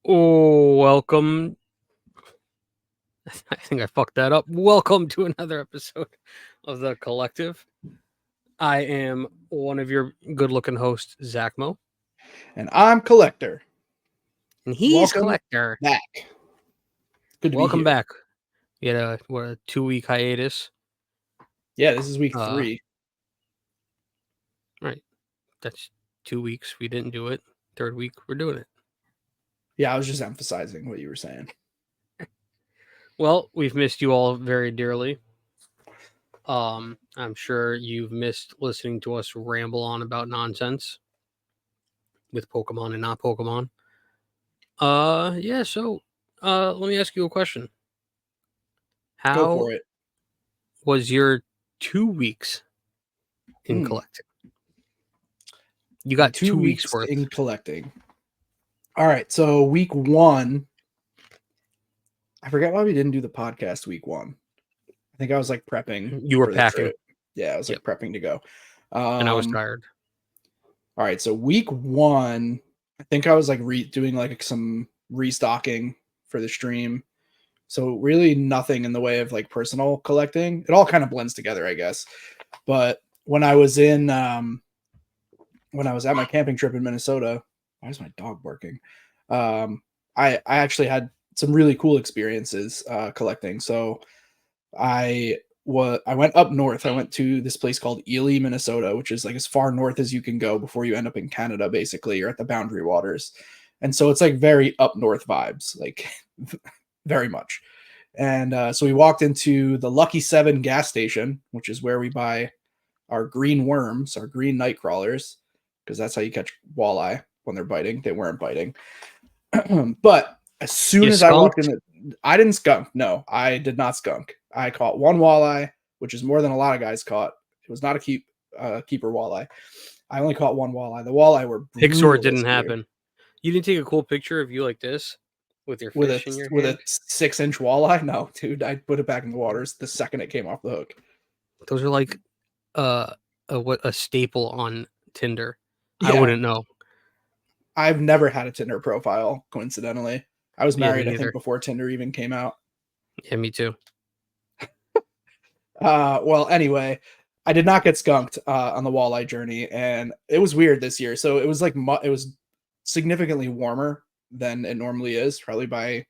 Oh, welcome. I think I fucked that up. Welcome to another episode of The Collective. I am one of your good looking hosts, Zack Mo. And I'm Collector. And he's Welcome Collector. back. Good to be Welcome here. back. We had a 2-week hiatus. Yeah, this is week 3. Right. That's 2 weeks. We didn't do it. Third week, we're doing it. Yeah, I was just emphasizing what you were saying. Well, we've missed you all very dearly. I'm sure you've missed listening to us ramble on about nonsense with Pokemon and not Pokemon. Yeah, so let me ask you a question. Go How for it. was your 2 weeks in collecting? You got 2 2 weeks weeks worth. in collecting. All right, so week 1. I forget why we didn't do the podcast week 1. I think I was like prepping. You were for packing. The trip. Yeah, I was like prepping to go. And I was tired. All right, so week 1, I think I was like doing like some restocking for the stream. So really nothing in the way of like personal collecting. It all kind of blends together, I guess. But when I was at my camping trip in Minnesota, why is my dog barking? I actually had some really cool experiences collecting. So I went up north. I went to this place called Ely, Minnesota, which is like as far north as you can go before you end up in Canada. Basically, you're at the boundary waters, and so it's like very up north vibes, like very much. And so we walked into the Lucky 7 gas station, which is where we buy our green worms, our green night crawlers, because that's how you catch walleye when they're biting. They weren't biting. But as soon as I walked in, I didn't skunk. No, I did not skunk. I caught one walleye, which is more than a lot of guys caught. It was not a keeper walleye. I only caught one walleye. The walleye were brutal. Pixor didn't happen. You didn't take a cool picture of you like this with your fish in your hand? With a 6-inch walleye? No, dude, I put it back in the waters the second it came off the hook. Those are like a staple on Tinder. Yeah. I wouldn't know. I've never had a Tinder profile, coincidentally. I was married, I think, before Tinder even came out. Yeah, me too. Well, anyway, I did not get skunked on the walleye journey, and it was weird this year. So it was like it was significantly warmer than it normally is, probably by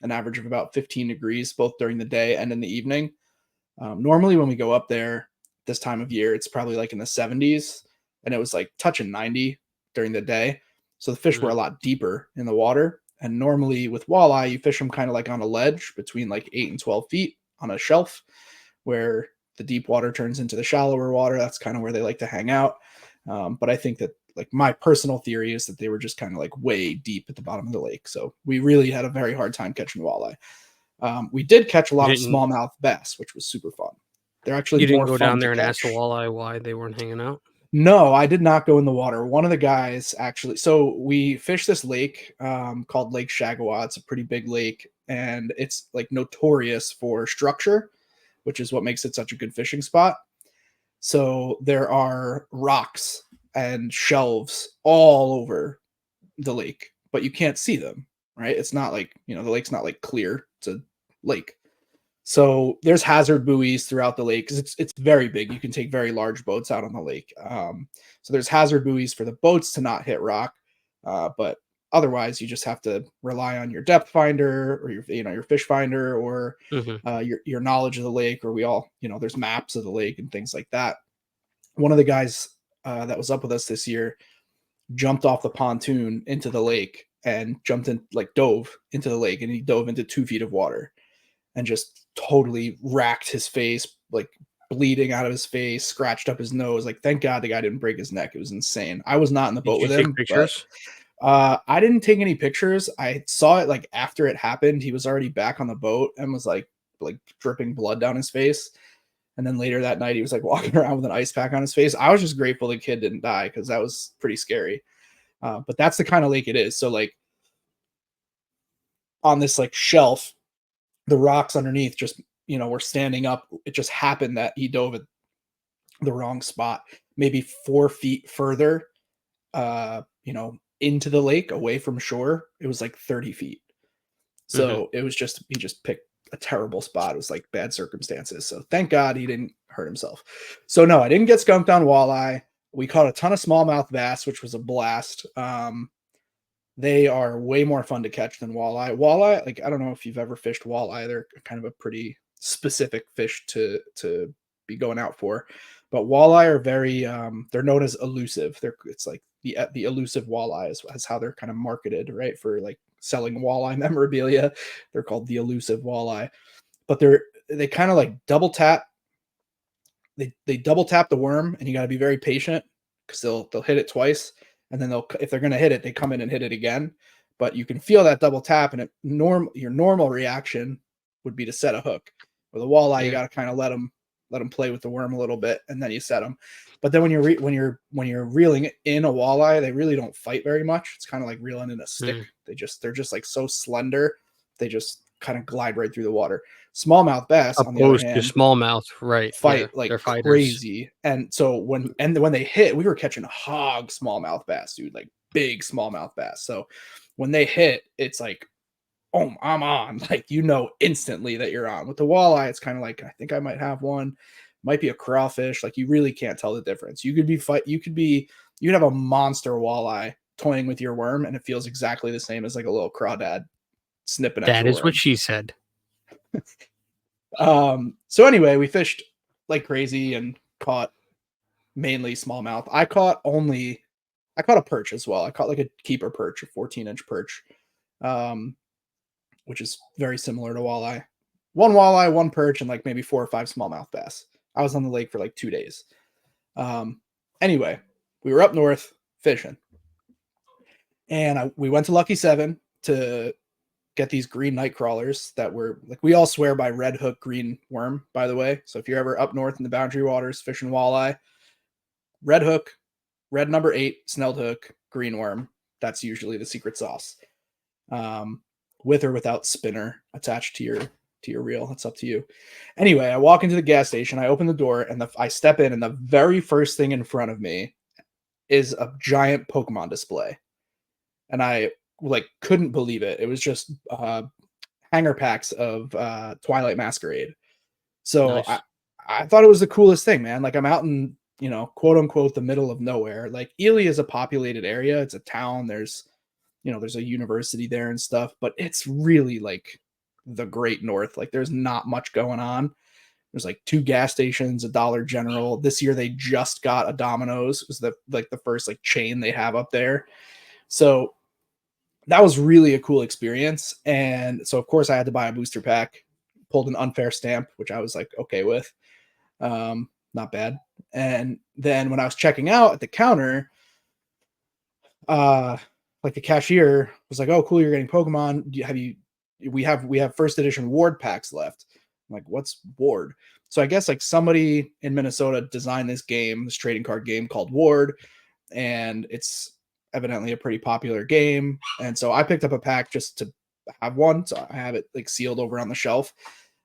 an average of about 15 degrees, both during the day and in the evening. Normally, when we go up there this time of year, it's probably like in the 70s, and it was like touching 90 during the day. So the fish were a lot deeper in the water. And normally with walleye, you fish them kind of like on a ledge between like 8 and 12 feet on a shelf where the deep water turns into the shallower water. That's kind of where they like to hang out. But I think that like my personal theory is that they were just kind of like way deep at the bottom of the lake. So we really had a very hard time catching walleye. We did catch a lot of smallmouth bass, which was super fun. They're actually you didn't go down there and ask the walleye why they weren't hanging out? No, I did not go in the water. One of the guys actually, so we fished this lake called Lake Shagawa. It's a pretty big lake, and it's like notorious for structure, which is what makes it such a good fishing spot. So there are rocks and shelves all over the lake, but you can't see them, right? It's not like, the lake's not like clear. It's a lake. So there's hazard buoys throughout the lake because it's very big. You can take very large boats out on the lake. So there's hazard buoys for the boats to not hit rock, but otherwise you just have to rely on your depth finder or your fish finder or your knowledge of the lake, or we all, there's maps of the lake and things like that. One of the guys that was up with us this year jumped off the pontoon into the lake and dove into the lake, and he dove into 2 feet of water and just totally racked his face, like bleeding out of his face, scratched up his nose. Like, thank God the guy didn't break his neck. It was insane. I was not in the boat with him. Pictures? But, I didn't take any pictures. I saw it like after it happened. He was already back on the boat and was like dripping blood down his face. And then later that night, he was like walking around with an ice pack on his face. I was just grateful the kid didn't die because that was pretty scary. But that's the kind of lake it is. So like on this like shelf, the rocks underneath just, were standing up. It just happened that he dove at the wrong spot, maybe 4 feet further, into the lake away from shore, it was like 30 feet. Mhm. So it was just, he just picked a terrible spot. It was like bad circumstances. So thank God he didn't hurt himself. So no, I didn't get skunked on walleye. We caught a ton of smallmouth bass, which was a blast. They are way more fun to catch than walleye. Walleye, like I don't know if you've ever fished walleye. They're kind of a pretty specific fish to be going out for. But walleye are very they're known as elusive. It's like the elusive walleye is how they're kind of marketed, right? For like selling walleye memorabilia. They're called the elusive walleye. But they kind of like double tap. They double tap the worm, and you got to be very patient because they'll hit it twice, and then if they're gonna hit it, they come in and hit it again. But you can feel that double tap, and your normal reaction would be to set a hook. With a walleye, you Yeah. got to kind of let them play with the worm a little bit, and then you set them. But then when you're reeling in a walleye, they really don't fight very much. It's kind of like reeling in a stick. Mm. They're just like so slender, they just kind of glide right through the water. Smallmouth bass, on the other Opposed to hand, smallmouth, right? Yeah, fight like they're fighters. crazy. And so when they hit, we were catching hog smallmouth bass, dude, like big smallmouth bass. So when they hit, it's like, oh, I'm on. Like instantly that you're on. With the walleye, it's kind of like I think I might have one, might be a crawfish. Like you really can't tell the difference. You could have a monster walleye toying with your worm, and it feels exactly the same as like a little crawdad snipping at That your is what worm. she said. So anyway, we fished like crazy and caught mainly smallmouth. I caught a perch as well. I caught like a keeper perch, a 14-inch perch, um, which is very similar to walleye. One walleye, one perch, and like maybe 4 or 5 smallmouth bass. I was on the lake for like 2 days. Um, anyway, we were up north fishing, and we went to Lucky 7 to get these green night crawlers that were like, we all swear by red hook green worm, by the way. So if you're ever up north in the Boundary Waters fishing walleye, red hook, red number 8, snelled hook, green worm. That's usually the secret sauce. With or without spinner attached to your reel. That's up to you. Anyway, I walk into the gas station, I open the door, and I step in, and the very first thing in front of me is a giant Pokemon display. And I like couldn't believe it. It was just hanger packs of Twilight Masquerade. So I, Nice. I thought it was the coolest thing, man. Like I'm out in, quote unquote, the middle of nowhere. Like Ely is a populated area. It's a town. There's a university there and stuff, but it's really like the Great North. Like there's not much going on. There's like 2 gas stations, a Dollar General. This year they just got a Domino's. It was the first like chain they have up there. So that was really a cool experience. And so of course I had to buy a booster pack, pulled an unfair stamp, which I was like okay with. Not bad. And then when I was checking out at the counter, uh like the cashier was like, "Oh, cool, you're getting Pokemon. We have first edition Ward packs left." I'm like, "What's Ward?" So I guess like somebody in Minnesota designed this trading card game called Ward, and it's evidently a pretty popular game. And so I picked up a pack just to have one, so I have it like sealed over on the shelf.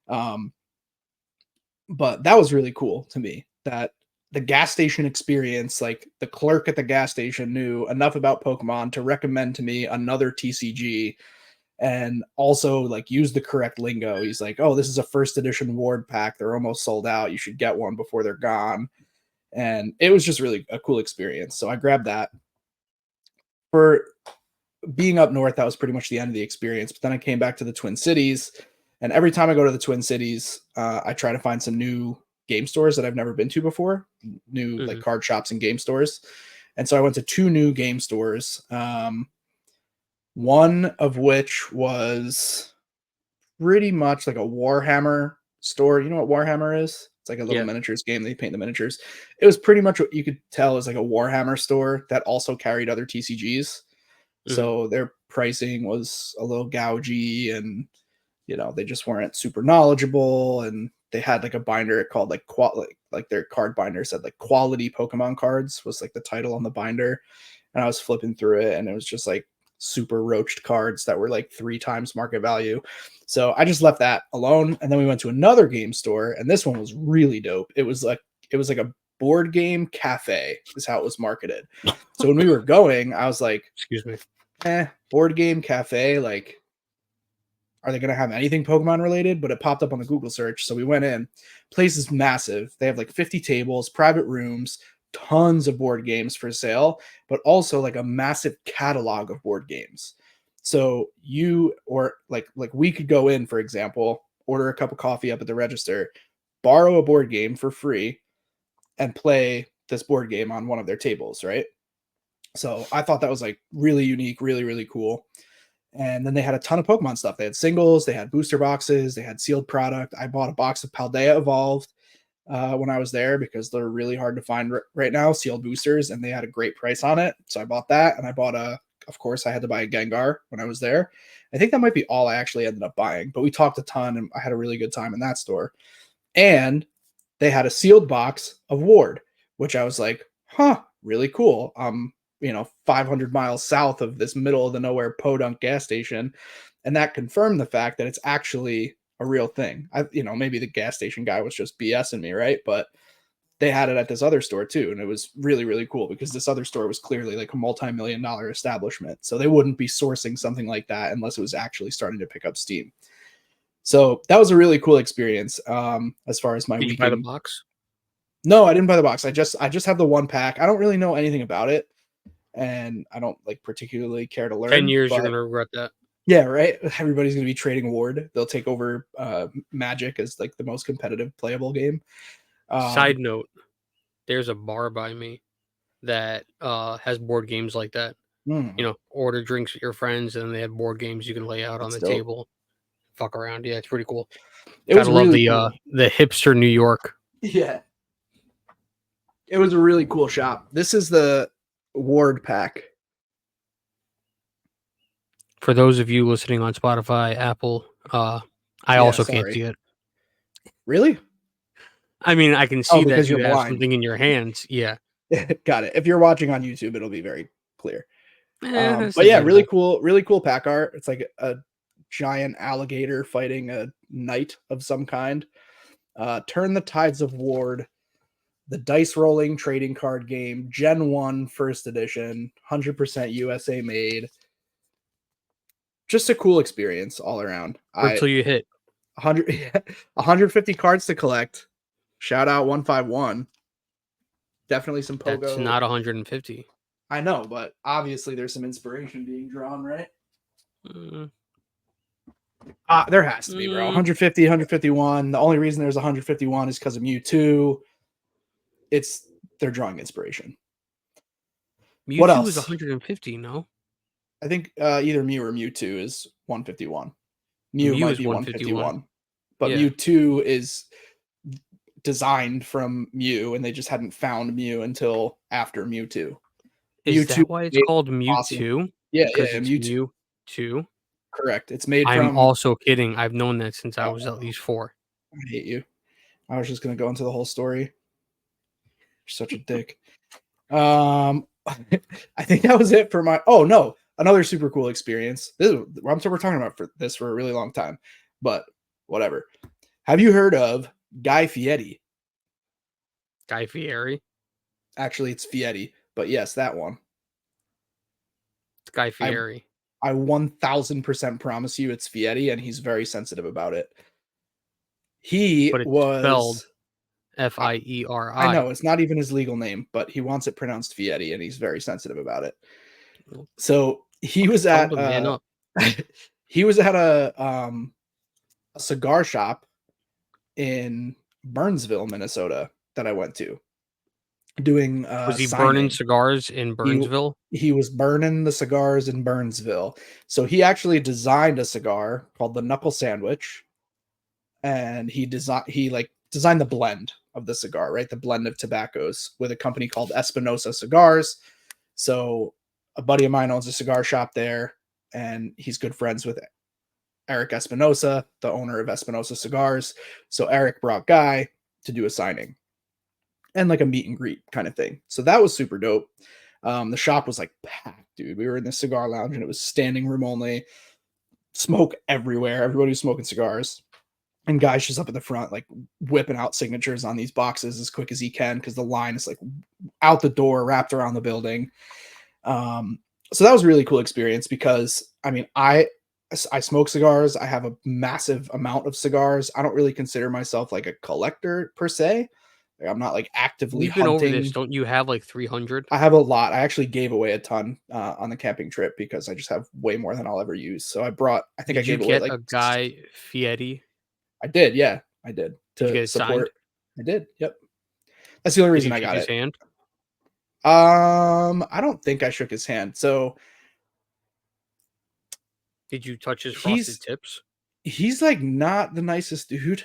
Um, but that was really cool to me that the gas station experience, like the clerk at the gas station knew enough about Pokemon to recommend to me another TCG and also like use the correct lingo. He's like, "Oh, this is a first edition Ward pack. They're almost sold out. You should get one before they're gone." And it was just really a cool experience. So I grabbed that. For being up north, that was pretty much the end of the experience. But then I came back to the Twin Cities, and every time I go to the Twin Cities, I try to find some new game stores that I've never been to before, new like Mhm. card shops and game stores. And so I went to 2 new game stores. One of which was pretty much like a Warhammer store. You know what Warhammer is? It's like a little Yeah. miniatures game. They paint the miniatures. It was pretty much what you could tell is like a Warhammer store that also carried other TCGs. Mhm. So their pricing was a little gougy, and they just weren't super knowledgeable, and they had like a binder called like their card binder said like quality Pokemon cards was like the title on the binder. And I was flipping through it, and it was just like super roached cards that were like 3 times market value. So I just left that alone, and then we went to another game store, and this one was really dope. It was like Board Game Cafe is how it was marketed. So when we were going, I was like, Excuse me. Board Game Cafe, like, are they going to have anything Pokemon related? But it popped up on the Google search. So we went in. Place is massive. They have like 50 tables, private rooms, tons of board games for sale, but also like a massive catalog of board games. So you or like we could go in, for example, order a cup of coffee up at the register, borrow a board game for free, and play this board game on one of their tables, right? So I thought that was like really unique, really, really cool. And then they had a ton of Pokemon stuff. They had singles, they had booster boxes, they had sealed product. I bought a box of Paldea Evolved when I was there because they're really hard to find right now, sealed boosters, and they had a great price on it. So I bought that, and I bought of course, I had to buy a Gengar when I was there. I think that might be all I actually ended up buying, but we talked a ton, and I had a really good time in that store. And they had a sealed box of Ward, which I was like, really cool. 500 miles south of this middle of the nowhere podunk gas station. And that confirmed the fact that it's actually a real thing. Maybe the gas station guy was just BSing me, right? But they had it at this other store too. And it was really, really cool because this other store was clearly like a multi-million-dollar establishment. So they wouldn't be sourcing something like that unless it was actually starting to pick up steam. So that was a really cool experience. As far as my Did weekend. you buy the box? No, I didn't buy the box. I just have the one pack. I don't really know anything about it, and I don't like particularly care to learn. 10 years, you're but gonna regret that. yeah, right. Everybody's gonna be trading Ward. They'll take over Magic as like the most competitive playable game. Side note: there's a bar by me that has board games like that. Order drinks with your friends, and they have board games you can lay out on the dope. table. Fuck around. Yeah, it's pretty cool. It was Gotta love really cool. The hipster New York. Yeah. It was a really cool shop. This is the Ward pack. For those of you listening on Spotify, Apple, I also can't see it. Really? I mean, I can see that because you you're have blind. something in your hands. Yeah. Got it. If you're watching on YouTube, it'll be very clear. But yeah, really cool pack art. It's like a giant alligator fighting a knight of some kind. Turn the Tides of Ward, the dice rolling trading card game, Gen 1 first edition, 100% USA made. Just a cool experience all around. Until you hit 150 cards to collect. Shout out 151. Definitely some pogo. That's not 150. I know, but obviously there's some inspiration being drawn, right? There has to be, bro. 150, 151. The only reason there's 151 is because of Mewtwo. They're drawing inspiration. Mewtwo what else? Is 150, no? I think either Mew or Mewtwo is 151. Mew might be 151. But yeah. Mewtwo is designed from Mew, and they just hadn't found Mew until after Mewtwo. Is that why it's called Mewtwo? Awesome. Yeah, it's Mewtwo. Correct. It's made I'm also kidding. I've known that since I was at least 4. I hate you. I was just going to go into the whole story. You're such a dick. I think that was it for my... Oh, no. Another super cool experience. We're talking about this for a really long time, but whatever. Have you heard of Guy Fieri? Guy Fieri? Actually, it's Fieri, but yes, that one. It's Guy Fieri. I 1000% promise you it's Fieri, and he's very sensitive about it. But it's spelled Fieri. I know, it's not even his legal name, but he wants it pronounced Fieri, and he's very sensitive about it. So he was at a cigar shop in Burnsville, Minnesota that I went to. Doing was he burning cigars in Burnsville? He was burning the cigars in Burnsville. So he actually designed a cigar called the Knuckle Sandwich, and he designed the blend of the cigar, right? The blend of tobaccos with a company called Espinosa Cigars. So a buddy of mine owns a cigar shop there, and he's good friends with Eric Espinosa, the owner of Espinosa Cigars. So Eric brought Guy to do a signing and like a meet and greet kind of thing. So that was super dope. The shop was like packed, dude. We were in the cigar lounge and it was standing room only. Smoke everywhere. Everybody was smoking cigars. and guys just up at the front, like whipping out signatures on these boxes as quick as he can because the line is like out the door, wrapped around the building. So that was a really cool experience because I mean, I smoke cigars. I have a massive amount of cigars. I don't really consider myself like a collector per se. Like, I'm not like actively We've been over this. hunting. Don't you have like 300? I have a lot. I actually gave away a ton on the camping trip because I just have way more than I'll ever use. So I think I Did you gave away get like a Guy Fieri? I did. Yeah, I did Did you to get it signed? support. I did. Yep. That's the only Did reason you I shake got his it. hand? I don't think I shook his hand. So Did you touch his frosted he's tips? he's like not the nicest dude.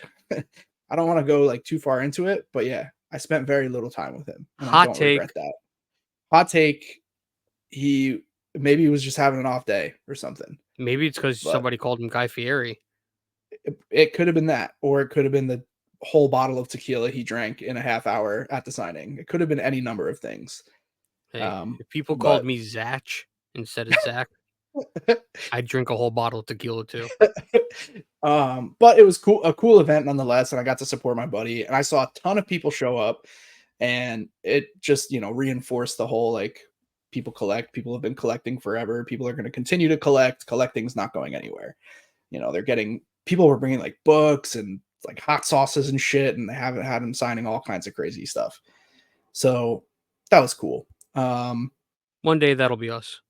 I don't want to go like too far into it, but yeah, I spent very little time with him and I Hot don't regret take. that. Hot take, he maybe he was just having an off day or something. Maybe it's because But somebody called him Guy Fieri. it could have been that, or it could have been the whole bottle of tequila he drank in a half hour at the signing. It could have been any number of things. Hey, if people called But me Zach instead of Zach, I'd drink a whole bottle of tequila too. But it was cool, a cool event nonetheless, and I got to support my buddy, and I saw a ton of people show up, and it just reinforced the whole like people collect. People have been collecting forever. People are going to continue to collect. Collecting's not going anywhere. They're getting people were bringing like books and like hot sauces and shit, and they haven't had them signing all kinds of crazy stuff. So that was cool. One day that'll be us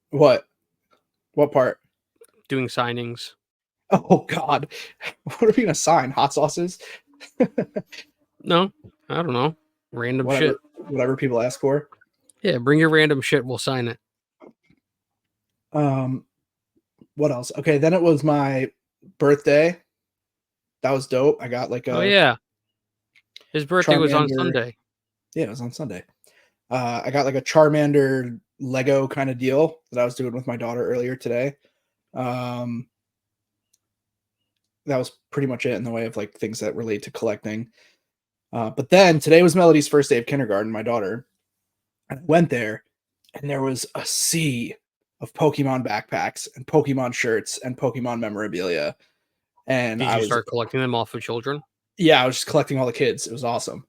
What what part? doing signings. Oh God, what are we gonna sign? Hot sauces? No, I don't know. Random shit. Whatever people ask for. Yeah, bring your random shit. We'll sign it. What else? Okay, then it was my birthday. That was dope. I got like Oh a yeah, his birthday was on Charmander. Sunday. Yeah, it was on Sunday. I got like a Charmander Lego kind of deal that I was doing with my daughter earlier today. Um, that was pretty much it in the way of like things that relate to collecting. But then today was Melody's first day of kindergarten, my daughter. And I went there and there was a sea of Pokemon backpacks and Pokemon shirts and Pokemon memorabilia. And Did I you was, start collecting them off of children? yeah, I was just collecting all the kids. It was awesome.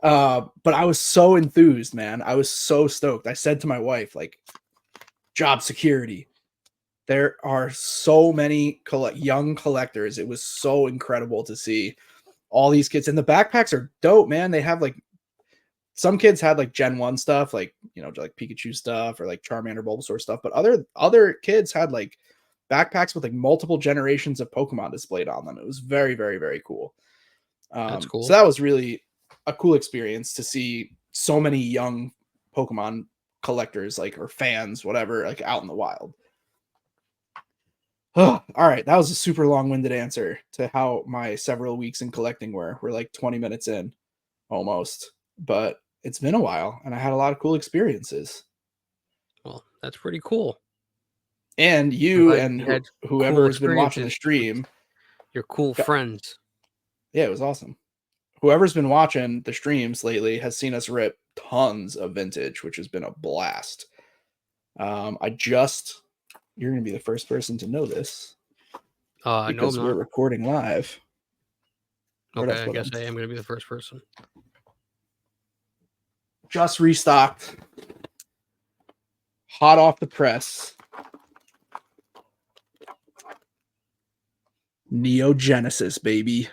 But I was so enthused, man. I was so stoked. I said to my wife, like, job security. There are so many young collectors. It was so incredible to see all these kids. And the backpacks are dope, man. They have like some kids had like Gen 1 stuff, like like Pikachu stuff or like Charmander Bulbasaur stuff, but other kids had like backpacks with like multiple generations of Pokemon displayed on them. It was very, very, very cool. That's So cool. that was really a cool experience to see so many young Pokemon collectors, like, or fans, whatever, like out in the wild. All right, that was a super long-winded answer to how my several weeks in collecting were. We're like 20 minutes in almost, but it's been a while and I had a lot of cool experiences. Well, that's pretty cool. And I'm you glad and you had whoever cool has been watching the experiences with stream, your cool friends. yeah, it was awesome. Whoever's been watching the streams lately has seen us rip tons of vintage, which has been a blast. You're going to be the first person to know this No, I'm because we're not. recording live. Where'd I Okay, I put guess them? I am going to be the first person. Just restocked, hot off the press. Neo Genesis, baby.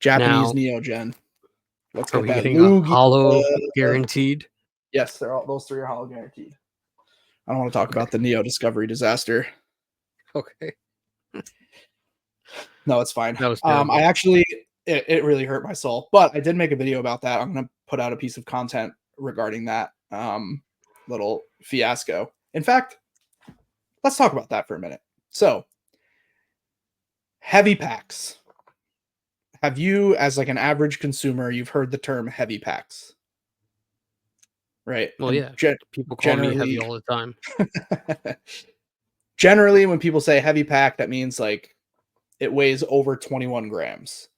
Japanese Now, Neo Gen. Let's are get we that getting a loogie. hollow guaranteed? Yes, those three are hollow guaranteed. I don't want to talk about the Neo Discovery disaster. Okay. No, it's fine. That was terrible. I actually, it really hurt my soul, but I did make a video about that. I'm going to put out a piece of content regarding that little fiasco. In fact, let's talk about that for a minute. So, heavy packs. Have you, as like an average consumer, you've heard the term heavy packs, right? Well, And yeah. People call me heavy all the time. generally, when people say heavy pack, that means like it weighs over 21 grams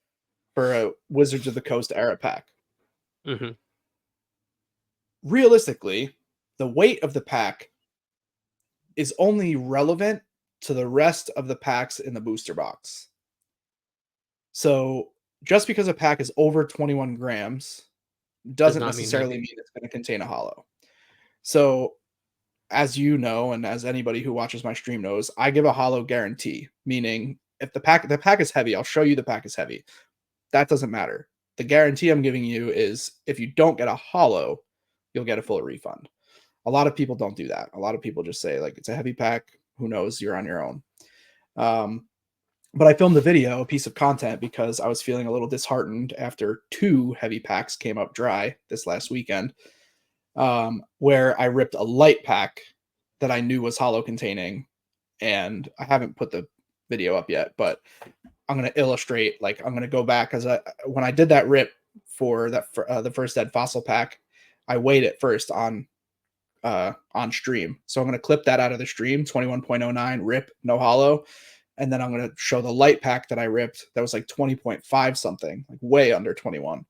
for a Wizards of the Coast era pack. Mm-hmm. Realistically, the weight of the pack is only relevant to the rest of the packs in the booster box. So just because a pack is over 21 grams Does doesn't not mean necessarily heavy. mean it's going to contain a hollow. So as you know, and as anybody who watches my stream knows, I give a hollow guarantee, meaning if the pack is heavy, I'll show you the pack is heavy. That doesn't matter. The guarantee I'm giving you is if you don't get a hollow, you'll get a full refund. A lot of people don't do that. A lot of people just say like it's a heavy pack. Who knows? You're on your own. But I filmed the video, a piece of content, because I was feeling a little disheartened after 2 heavy packs came up dry this last weekend, where I ripped a light pack that I knew was hollow containing, and I haven't put the video up yet, but I'm going to illustrate. Like I'm going to go back because when I did that rip for that the first dead fossil pack, I weighed it first on stream. So I'm going to clip that out of the stream, 21.09 rip, no hollow. And then I'm going to show the light pack that I ripped that was like 20.5 something, like way under 21,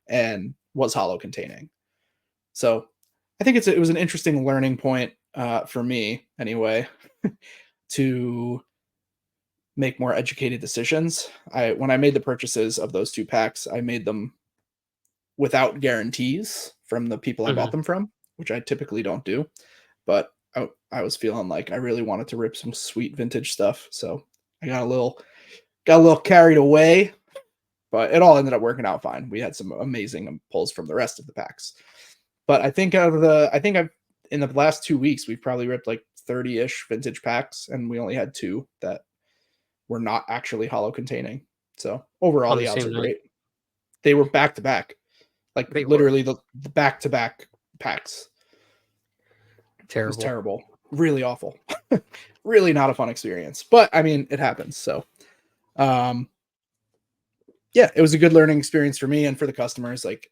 and was hollow containing. So I think it was an interesting learning point for me anyway, to make more educated decisions. When I made the purchases of those 2 packs, I made them without guarantees from the people I bought them from, which I typically don't do. But I was feeling like I really wanted to rip some sweet vintage stuff, so I got a little carried away, but it all ended up working out fine. We had some amazing pulls from the rest of the packs. But I think I've in the last 2 weeks we've probably ripped like 30-ish vintage packs, and we only had 2 that were not actually hollow containing. So overall, On the the odds same are night. great. They were back to back, like They were. literally the back to back packs. It was Terrible. terrible, really awful, really not a fun experience. But I mean, it happens. So, yeah, it was a good learning experience for me and for the customers. Like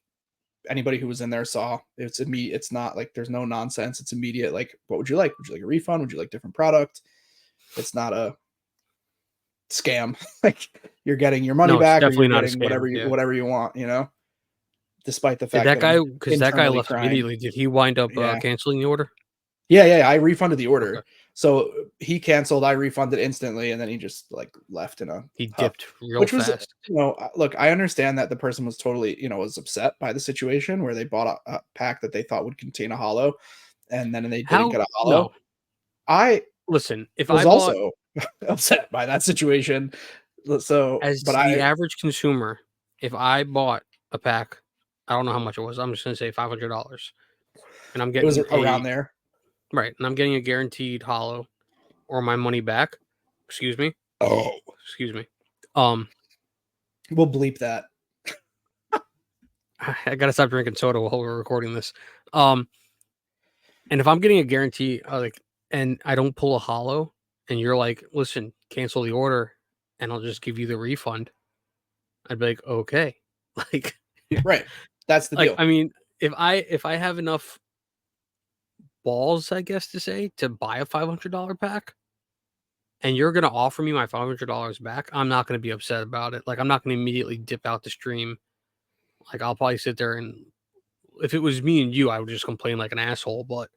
anybody who was in there saw it's immediate. It's not like there's no nonsense. It's immediate. Like, what would you like? Would you like a refund? Would you like different product? It's not a scam. Like you're getting your money No, it's back, or definitely you're not a getting scam. Yeah. whatever you want. You know, despite the Did fact that that guy? I'm Because that guy internally left crying. immediately. Did he wind up Yeah. canceling the order? Yeah. I refunded the Okay. order. So he canceled. I refunded instantly, and then he just like left in a He huff, dipped real which was, fast. look, I understand that the person was totally, was upset by the situation where they bought a pack that they thought would contain a hollow, and then they didn't How? get a hollow. No. I Listen, if was I bought also upset by that situation. So, as but the average consumer, if I bought a pack, I don't know how much it was. I'm just gonna say $500, and I'm it was getting around a there. right, and I'm getting a guaranteed hollow or my money back. Excuse me. Oh, Excuse me. we'll bleep that. I gotta stop drinking soda while we're recording this. And if I'm getting a guarantee, and I don't pull a hollow, and you're like, listen, cancel the order, and I'll just give you the refund, I'd be like, okay, like, Right. That's the deal. I mean, if I have enough balls, I guess to say, to buy a $500 pack, and you're gonna offer me my $500 back, I'm not gonna be upset about it. Like, I'm not gonna immediately dip out the stream. Like, I'll probably sit there and if it was me and you, I would just complain like an asshole, but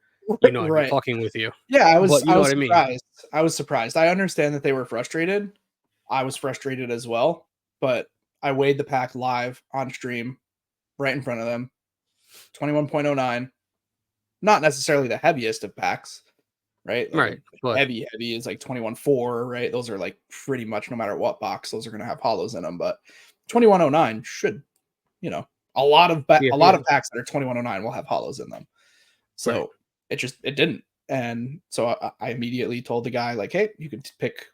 I'd be Right. fucking with you. Yeah, But you I know was what I mean? surprised. I was surprised. I understand that they were frustrated. I was frustrated as well, but I weighed the pack live on stream right in front of them. 21.09. Not necessarily the heaviest of packs, right? Like a Right. But heavy is like 21.4, right? Those are like pretty much no matter what box, those are going to have hollows in them, but 21.09 should, a lot of yeah, packs that are 21.09 will have hollows in them. right. So it didn't. And so I immediately told the guy, like, hey, you can pick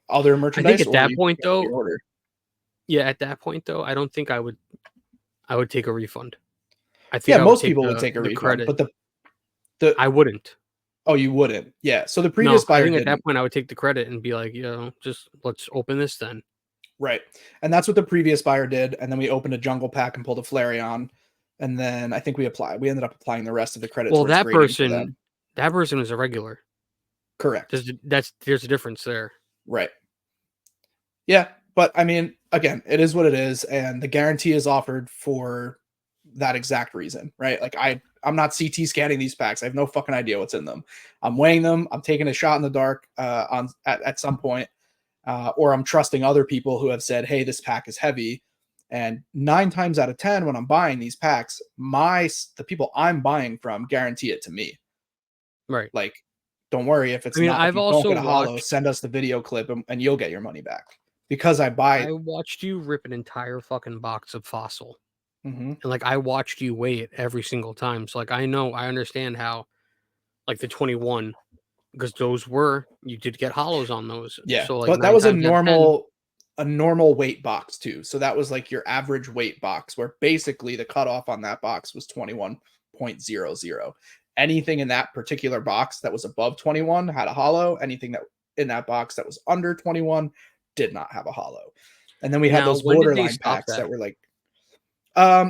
other I think merchandise at or that you can point cancel your though, order. I don't think I would take a refund. I think Yeah, I would most take people would take a the refund, credit. but the I wouldn't. oh, you wouldn't. Yeah. So the No, previous I buyer think at that didn't. point I would take the credit and be like, just let's open this then. Right. And that's what the previous buyer did. And then we opened a jungle pack and pulled a Flareon. And then I think we ended up applying the rest of the credit Well, towards grading for them. that person is a regular. Correct. There's a difference there. Right. Yeah. But I mean, again, it is what it is. And the guarantee is offered for that exact reason, right? Like I'm not CT scanning these packs. I have no fucking idea what's in them. I'm weighing them. I'm taking a shot in the dark at some point, or I'm trusting other people who have said, "Hey, this pack is heavy." And 9 times out of 10, when I'm buying these packs, the people I'm buying from guarantee it to me. Right. Like, don't worry if I it's mean, not, if I've you don't also get a holo, watched send us the video clip and you'll get your money back because I buy. I watched you rip an entire fucking box of Fossil, Mhm. and, like, I watched you weigh it every single time, so, like, I understand how, like, the 21, because those were you did get hollows on those, Yeah, so, like, but that 9 was times out of 10. a normal weight box too. So that was like your average weight box where basically the cutoff on that box was 21.00. Anything in that particular box that was above 21 had a holo. Anything that in that box that was under 21 did not have a holo. And then we had Now, those when did they borderline stop packs that? that were like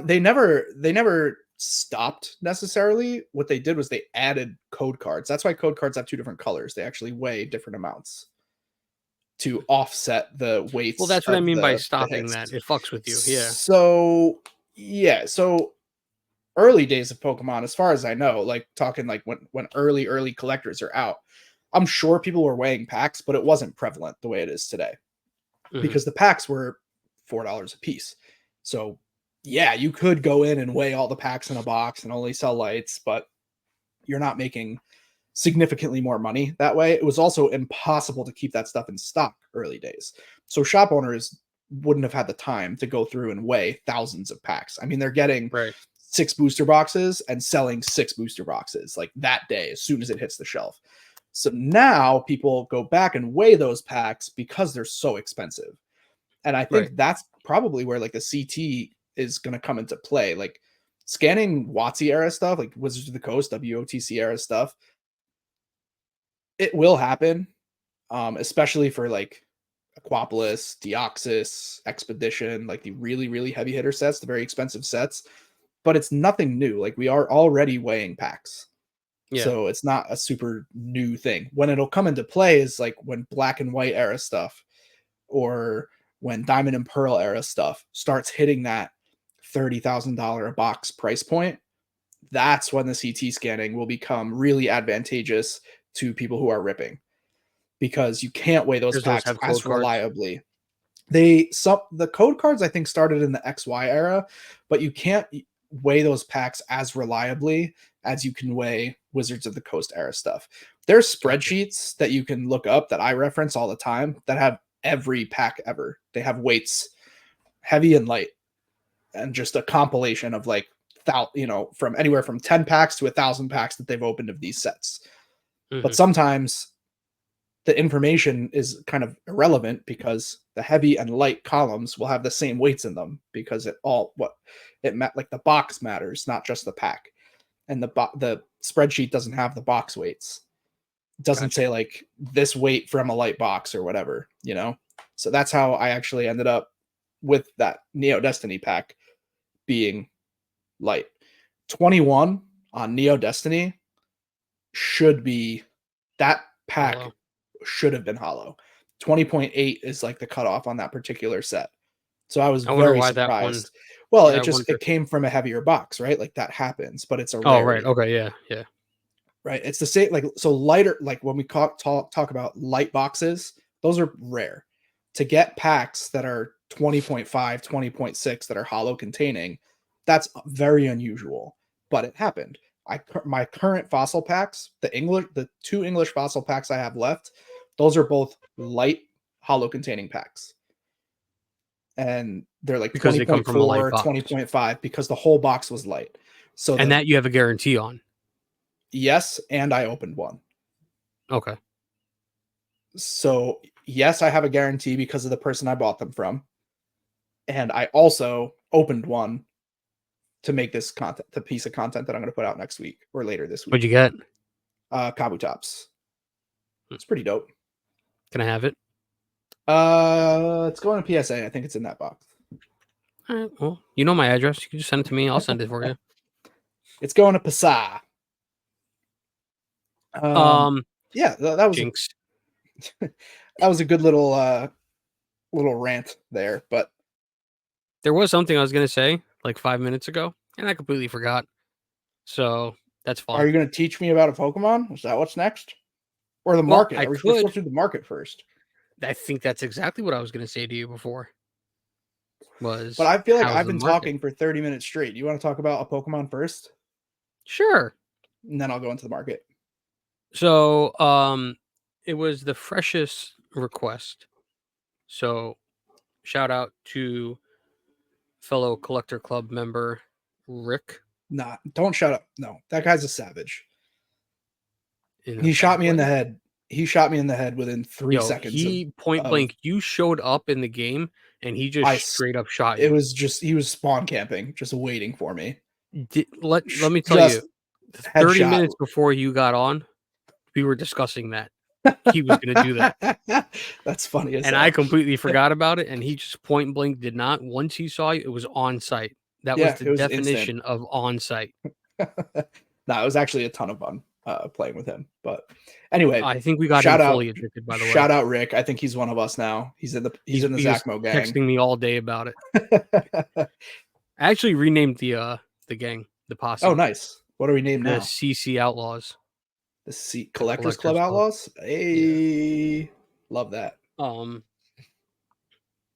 they never stopped necessarily. What they did was they added code cards. That's why code cards have two different colors. They actually weigh different amounts to offset the Well, weights that's what I of mean by the stopping that, hits. it fucks with you, yeah. So yeah, so early days of Pokemon, as far as I know, like talking like when early collectors are out, I'm sure people were weighing packs, but it wasn't prevalent the way it is today Mhm. because the packs were $4 a piece. So yeah, you could go in and weigh all the packs in a box and only sell lights, but you're not making significantly more money that way. It was also impossible to keep that stuff in stock early days. So shop owners wouldn't have had the time to go through and weigh thousands of packs. I mean, they're getting Right, 6 booster boxes and selling 6 booster boxes like that day as soon as it hits the shelf. So now people go back and weigh those packs because they're so expensive. And I right. think that's probably where like the CT is going to come into play. Like scanning WotC era stuff, like Wizards of the Coast, WOTC era stuff, it will happen, especially for like Aquapolis, Deoxys, Expedition, like the really, really heavy hitter sets, the very expensive sets. But it's nothing new. Like we are already weighing packs. Yeah, So it's not a super new thing. When it'll come into play is like when black and white era stuff or when diamond and pearl era stuff starts hitting that $30,000 a box price point. That's when the CT scanning will become really advantageous to people who are ripping because you can't weigh those because those packs have code as cards. reliably. The code cards I think started in the XY era, but you can't weigh those packs as reliably as you can weigh Wizards of the Coast era stuff. There's Gotcha. spreadsheets that you can look up that I reference all the time that have every pack ever. They have weights heavy and light and just a compilation of like from anywhere from 10 packs to 1,000 packs that they've opened of these sets. But Mhm. sometimes the information is kind of irrelevant because the heavy and light columns will have the same weights in them because like the box matters, not just the pack. And the spreadsheet doesn't have the box weights. It doesn't Gotcha. say like this weight from a light box or whatever, you know? So that's how I actually ended up with that Neo Destiny pack being light. 21 on Neo Destiny should be that pack Hollow. should have been hollow. 20.8 is like the cutoff on that particular set. So I was I wonder very why that one surprised. Well, yeah, I wonder. it came from a heavier box, right? Like that happens, but it's a Oh, right, rarity, okay, yeah, yeah. right? It's the same like so lighter like when we talk about light boxes, those are rare. To get packs that are 20.5, 20.6 that are hollow containing, that's very unusual, but it happened. My current fossil packs, the two English fossil packs I have left, those are both light hollow containing packs. And they're like Because they come from a light 20.4, box. 20.5 because the whole box was light. So And the that you have a guarantee on. yes, and I opened one. Okay. So yes, I have a guarantee because of the person I bought them from. And I also opened one to make this content, the piece of content that I'm going to put out next week or later this What'd you week. get? Kabutops. Hmm. It's pretty dope. Can I have it? It's going to PSA. I think it's in that box. Alright, well, you know my address. You can just send it to me. I'll send it for you. It's going to PSA. Um, Um, yeah, Jinx. that was a good little rant there, but There was something I was gonna say like 5 minutes ago, and I completely forgot. So that's Are fun. you going to teach me about a Pokemon? Is that what's next? Or the Well, market? I We're supposed could. to do the market first. I think that's exactly what I was going to say to you before. But Was I feel like how's I've the been market? talking for 30 minutes straight. You want to talk about a Pokemon first? Sure. And then I'll go into the market. So, it was the freshest request. So, shout out to fellow Collector Club member Rick Nah, don't shut up. No, that guy's a savage. in a He shot bad me in the way. head. He shot me in the head within 3 seconds He point of blank, you showed up in the game and he just ice. straight up shot It you. was just he was spawn camping, just waiting for me. Let me tell you, Just 30 headshot. minutes before you got on, we were discussing that he was going to do that. That's funny as And I hell. completely forgot about it. And he just point blank did not. Once he saw you, it was on site. That was Yeah, the it was instant. definition of on site. Nah, it was actually a ton of fun playing with him. But anyway, I think we got him fully addicted, by the way. shout out Rick. I think he's one of us now. He's in the He was Zack Mo gang. texting me all day about it. I actually renamed the gang, the Oh, posse, nice. What are we named the now? CC Outlaws, The the Collectors Club Collectors Club. Outlaws. Yeah. Hey, love that. Um.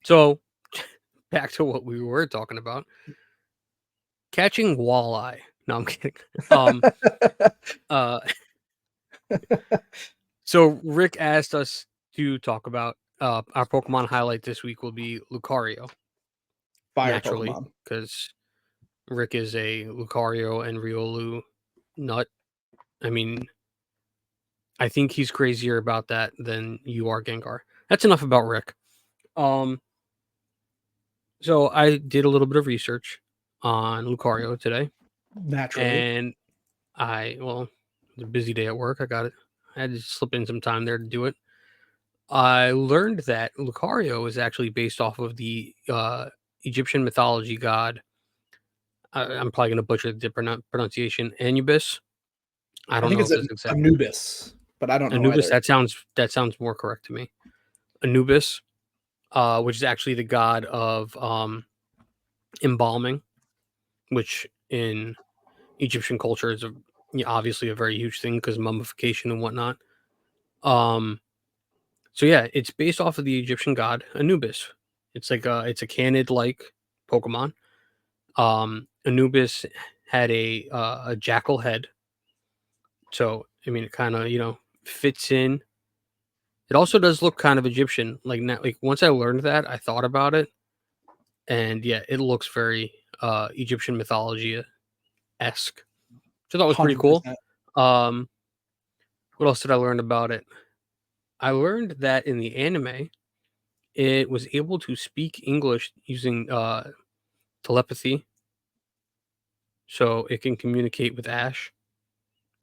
So back to what we were talking about, catching walleye. No, I'm kidding. Um. Uh. So Rick asked us to talk about our Pokemon highlight this week will be Lucario, Fire naturally, Pokemon. because Rick is a Lucario and Riolu nut. I mean, I think he's crazier about that than you are, Gengar. That's enough about Rick. Um, so I did a little bit of research on Lucario today, Naturally. and it was a busy day at work. I had to slip in some time there to do it. I learned that Lucario is actually based off of the Egyptian mythology god. I'm probably going to butcher the pronunciation. Anubis. I I don't think know it's if that's exact. Anubis, but I don't know Anubis. either. That sounds more correct to me. Anubis, which is actually the god of embalming, which in Egyptian culture is obviously a very huge thing because mummification and whatnot. Um, so yeah, it's based off of the Egyptian god Anubis. It's a canid like Pokemon. Anubis had a jackal head, so I mean it kind of fits in. It also does look kind of Egyptian. Like now, like once I learned that, I thought about it, and yeah, it looks very Egyptian mythology esque. Which I thought was pretty cool. 100%. Um, what else did I learn about it? I learned that in the anime, it was able to speak English using telepathy, so it can communicate with Ash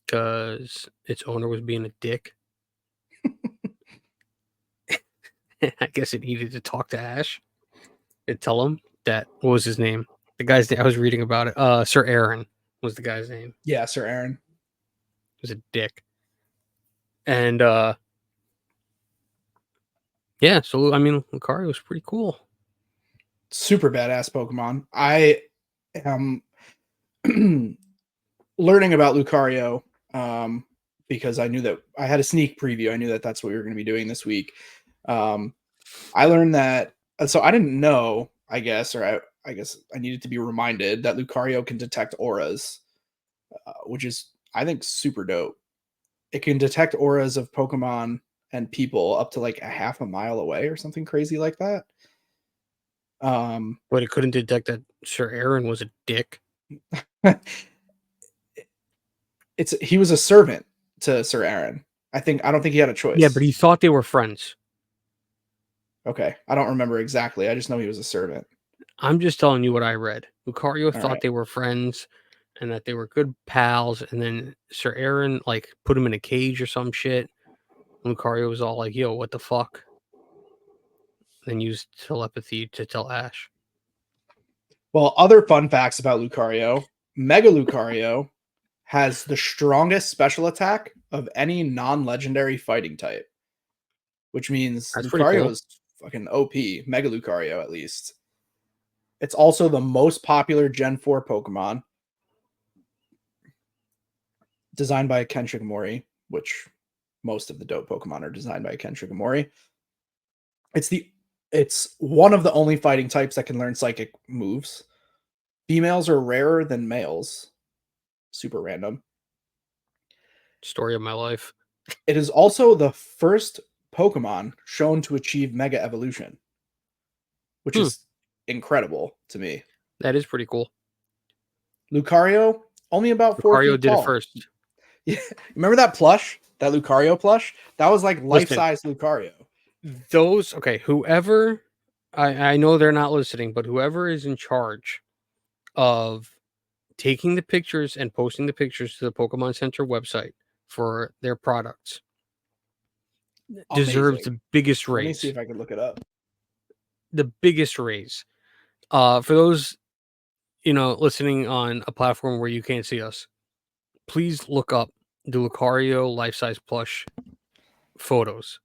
because its owner was being a dick. I guess it needed to talk to Ash and tell him that what was his name? The guy's name I was reading about it. Sir Aaron was the guy's name. Yeah, Sir Aaron. He was a dick. And yeah, so I mean Lucario was pretty cool. Super badass Pokemon. I am learning about Lucario because I knew that I had a sneak preview. I knew that that's what we were going to be doing this week. I learned that, so I didn't know, I guess, or I guess I needed to be reminded that Lucario can detect auras, which is, I think, super dope. It can detect auras of Pokemon and people up to like a half a mile away or something crazy like that. But it couldn't detect that Sir Aaron was a dick. He was a servant to Sir Aaron. I don't think he had a Yeah, but choice. he thought they were friends. Okay, I don't remember exactly. I just know he was a servant. I'm just telling you what I read. Lucario All thought right. they were friends and that they were good pals, and then Sir Aaron like put him in a cage or some shit. Lucario was all like, "Yo, what the fuck?" Then used telepathy to tell Ash. Well, other fun facts about Lucario: Mega Lucario has the strongest special attack of any non-legendary fighting type, which means That's pretty Lucario cool. is fucking OP. Mega Lucario, at least. It's also the most popular Gen 4 Pokemon. designed by Ken Shigemori, which most of the dope Pokemon are designed by Ken Shigemori. It's one of the only fighting types that can learn psychic moves. Females are rarer than males. Super random. Story of my life. It is also the first Pokemon shown to achieve Mega Evolution, which is incredible to me. That is pretty cool. Lucario, only about 4 Lucario feet did it tall. first. Yeah. Remember that plush? That Lucario plush? That was like life-size Lucario. Those, okay, whoever, I know they're not listening, but whoever is in charge of taking the pictures and posting the pictures to the Pokemon Center website for their products deserves the biggest raise. Let me see if I can look it up. The biggest raise. For those, listening on a platform where you can't see us, please look up the Lucario life-size plush photos.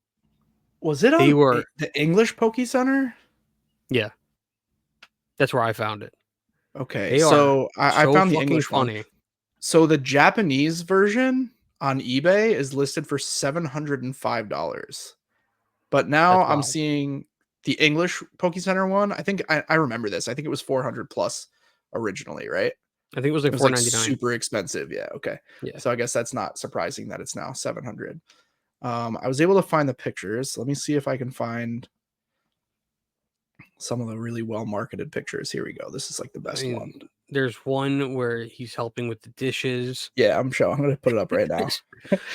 Was it on the English Poke Center? Yeah. That's where I found it. Okay, so I found the English funny. one. So the Japanese version on eBay is listed for $705. But now I'm seeing the English Poke Center one. I think I remember this. I think it was 400 plus originally, right? I think it was like $499. Super expensive. Yeah. Okay. Yeah. So I guess that's not surprising that it's now 700. I was able to find the pictures. Let me see if I can find some of the really well marketed pictures. Here we go. This is like the best one. There's one where he's helping with the dishes. Yeah, I'm sure. I'm going to put it up right now.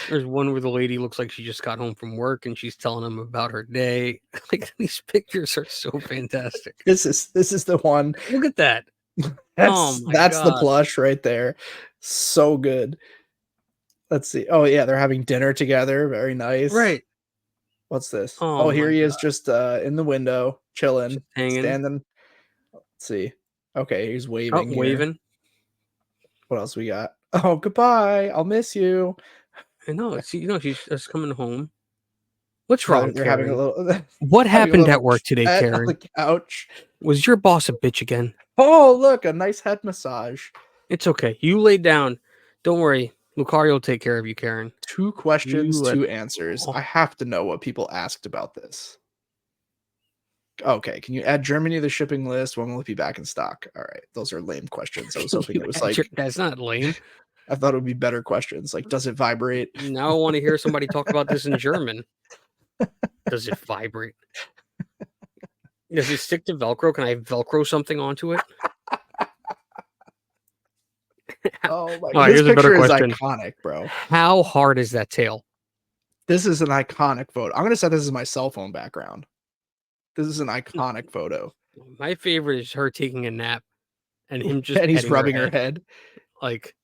There's one where the lady looks like she just got home from work and she's telling him about her day. Like, these pictures are so fantastic. This is the one. Look at that. That's the plush right there. So good. Let's see. Oh yeah, they're having dinner together. Very nice. Right. What's this? Oh, here he is, just in the window, chilling, just hanging, standing. Let's see. Okay, he's waving. Waving. What else we got? Oh, goodbye. I'll miss you. I know. She's just coming home. What's wrong, They're Karen? having a little. What happened at work today, Karen? On the couch. Was your boss a bitch again? Oh, look, a nice head massage. It's okay. You lay down. Don't worry. Lucario will take care of you, Karen. 2 questions, 2 answers. I have to know what people asked about this. Okay, can you add Germany to the shipping list? When will it be back in stock? All right, those are lame questions. I was hoping it was like... That's not lame. I thought it would be better questions. Like, does it vibrate? Now I want to hear somebody talk about this in German. Does it vibrate? Does it stick to Velcro? Can I Velcro something onto it? Oh my god, this picture is iconic, bro. How hard is that tail? This is an iconic photo. I'm gonna set this as my cell phone background. This is an iconic photo. My favorite is her taking a nap and him just and he's rubbing her head. Like,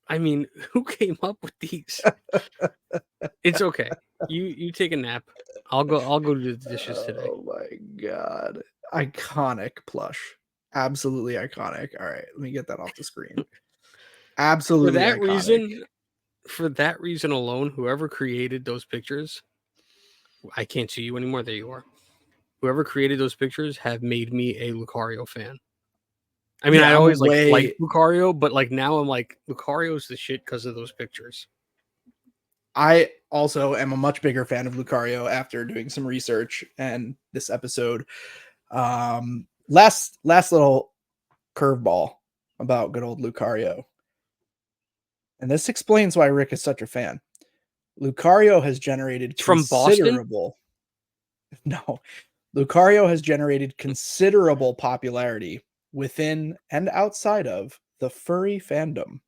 I mean, who came up with these? It's okay. You take a nap. I'll go do the dishes today. Oh my god. Iconic plush. Absolutely iconic. All right, let me get that off the screen. Absolutely for that iconic. reason, for that reason alone, whoever created those pictures, I can't see you anymore. There you are. Whoever created those pictures have made me a Lucario fan. I mean, I always liked Lucario, but like now I'm like, Lucario's the shit because of those pictures. I also am a much bigger fan of Lucario after doing some research and this episode. Last little curveball about good old Lucario. And this explains why Rick is such a fan. Lucario has generated considerable... No. Lucario has generated considerable popularity within and outside of the furry fandom.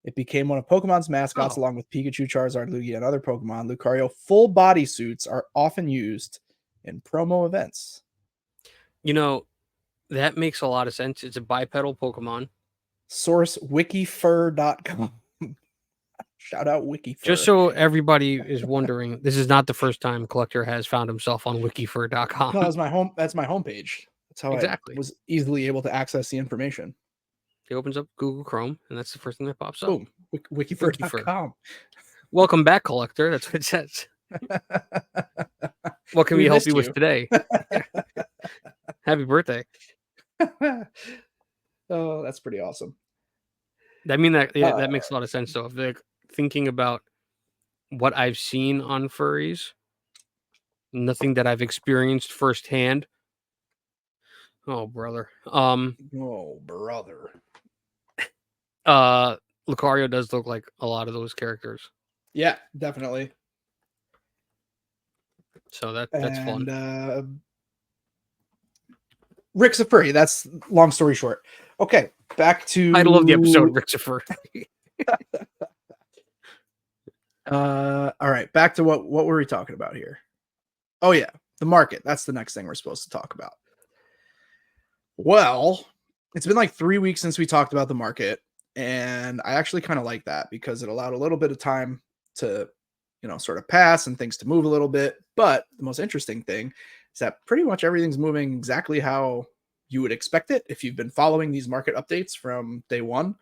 It became one of Pokemon's mascots along with Pikachu, Charizard, Lugia, and other Pokemon. Lucario full body suits are often used in promo events. You know, that makes a lot of sense. It's a bipedal Pokemon. Source wikifur.com. Shout out Wikifur. Just so everybody is wondering, this is not the first time Collector has found himself on wikifur.com. No, that's my homepage. That's how I was easily able to access the information. He opens up Google Chrome, and that's the first thing that pops up. Boom. Wikifur.com. Welcome back, Collector. That's what it says. What can we help you with today? Happy birthday. Oh, that's pretty awesome. I mean that Uh, that makes a lot of sense though. If like thinking about what I've seen on furries, nothing that I've experienced firsthand. Oh brother. oh, brother. Uh Lucario does look like a lot of those characters. Yeah, definitely. So that's And fun. Rick's a furry. That's long story short. Okay, back Title of the to episode, Rixifer. all right, back to what were we talking about here? Oh yeah, the market. That's the next thing we're supposed to talk about. Well, it's been like 3 weeks since we talked about the market, and I actually kind of like that because it allowed a little bit of time to, sort of pass and things to move a little bit. But the most interesting thing is that pretty much everything's moving exactly how you would expect it if you've been following these market updates from day one.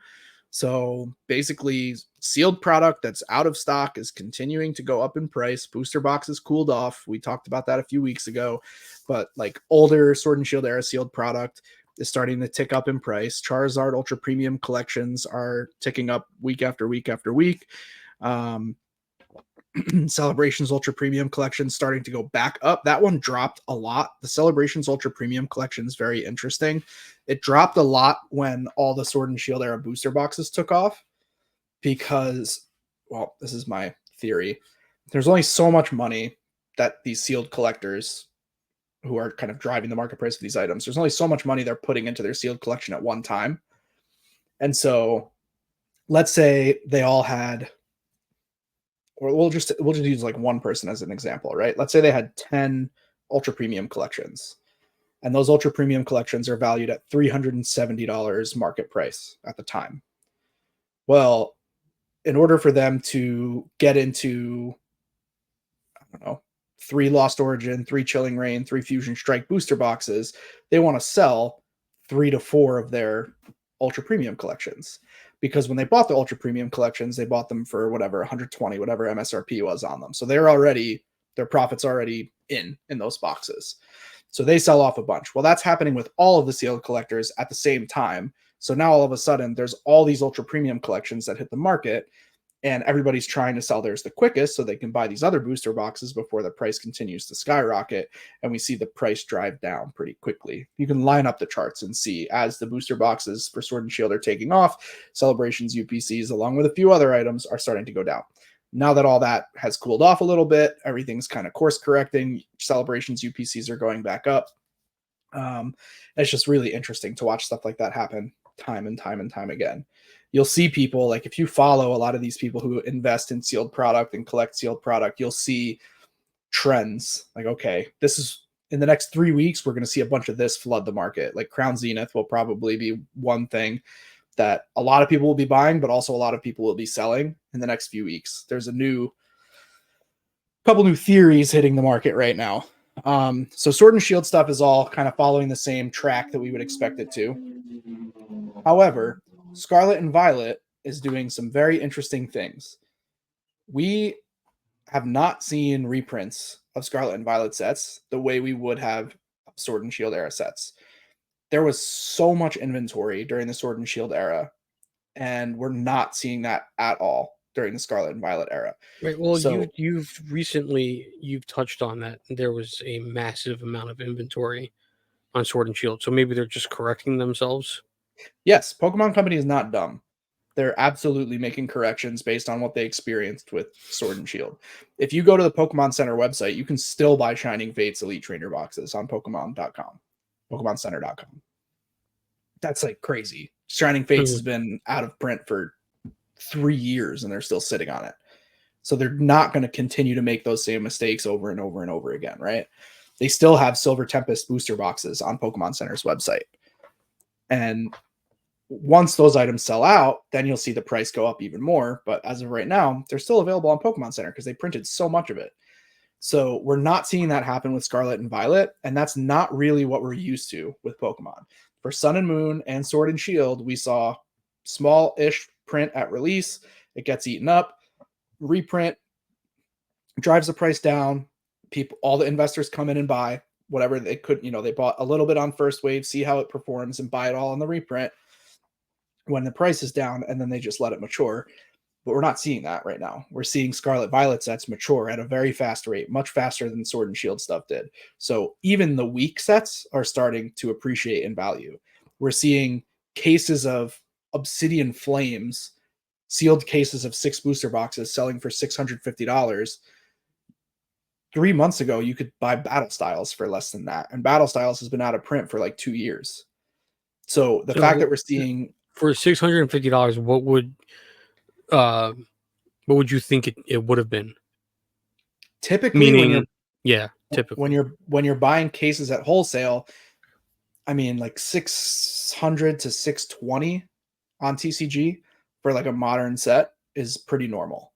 So basically, sealed product that's out of stock is continuing to go up in price. Booster boxes cooled off. We talked about that a few weeks ago, but like older Sword and Shield era sealed product is starting to tick up in price. Charizard Ultra Premium collections are ticking up week after week after week. Um, Celebrations Ultra Premium collection starting to go back up. That one dropped a lot. The Celebrations Ultra Premium collection is very interesting. It dropped a lot when all the Sword and Shield era booster boxes took off because, well, this is my theory. There's only so much money that these sealed collectors who are kind of driving the market price of these items, there's only so much money they're putting into their sealed collection at one time. And so let's say they all had, or we'll just use like one person as an example, right? Let's say they had 10 ultra premium collections, and those ultra premium collections are valued at $370 market price at the time. Well, in order for them to get into, I don't know, 3 Lost Origin, 3 Chilling Reign, 3 Fusion Strike booster boxes, they want to sell 3 to 4 of their ultra premium collections, because when they bought the ultra premium collections, they bought them for whatever 120, whatever MSRP was on them. So their profits already in those boxes. So they sell off a bunch. Well, that's happening with all of the sealed collectors at the same time. So now all of a sudden there's all these ultra premium collections that hit the market, and everybody's trying to sell theirs the quickest so they can buy these other booster boxes before the price continues to skyrocket, and we see the price drive down pretty quickly. You can line up the charts and see as the booster boxes for Sword and Shield are taking off, Celebrations UPCs along with a few other items are starting to go down. Now that all that has cooled off a little bit, everything's kind of course correcting. Celebrations UPCs are going back up. It's just really interesting to watch stuff like that happen time and time and time again. You'll see people, like if you follow a lot of these people who invest in sealed product and collect sealed product, you'll see trends like, okay, this is in the next 3 weeks, we're going to see a bunch of this flood the market. Like Crown Zenith will probably be one thing that a lot of people will be buying, but also a lot of people will be selling in the next few weeks. There's a couple new theories hitting the market right now. So Sword and Shield stuff is all kind of following the same track that we would expect it to. However, Scarlet and Violet is doing some very interesting things. We have not seen reprints of Scarlet and Violet sets the way we would have Sword and Shield era sets. There was so much inventory during the Sword and Shield era, and we're not seeing that at all during the Scarlet and Violet era. Right. Well, So you've touched on that. There was a massive amount of inventory on Sword and Shield, so maybe they're just correcting themselves. yes, Pokemon Company is not dumb. They're absolutely making corrections based on what they experienced with Sword and Shield. If you go to the Pokemon Center website, you can still buy Shining Fates Elite Trainer boxes on Pokemon.com, PokemonCenter.com. That's like crazy. Shining Fates Mhm. has been out of print for 3 years and they're still sitting on it. So they're not going to continue to make those same mistakes over and over and over again, right? They still have Silver Tempest booster boxes on Pokemon Center's website. And once those items sell out, then you'll see the price go up even more. But as of right now, they're still available on Pokemon Center because they printed so much of it. So we're not seeing that happen with Scarlet and Violet, and that's not really what we're used to with Pokemon. For Sun and Moon and Sword and Shield, we saw small-ish print at release. It gets eaten up. Reprint drives the price down. People, all the investors come in and buy whatever they could. They bought a little bit on first wave, see how it performs, and buy it all on the reprint. when the price is down, and then they just let it mature. But we're not seeing that right now. We're seeing Scarlet Violet sets mature at a very fast rate, much faster than Sword and Shield stuff did. So even the weak sets are starting to appreciate in value. We're seeing cases of Obsidian Flames, sealed cases of 6 booster boxes selling for $650. 3 months ago, you could buy Battle Styles for less than that. And Battle Styles has been out of print for like 2 years. So the fact that we're seeing for $650, uh what would you think it would have been? typically Meaning, yeah, typically. when you're buying cases at wholesale, I mean like 600 to 620 on TCG for like a modern set is pretty normal.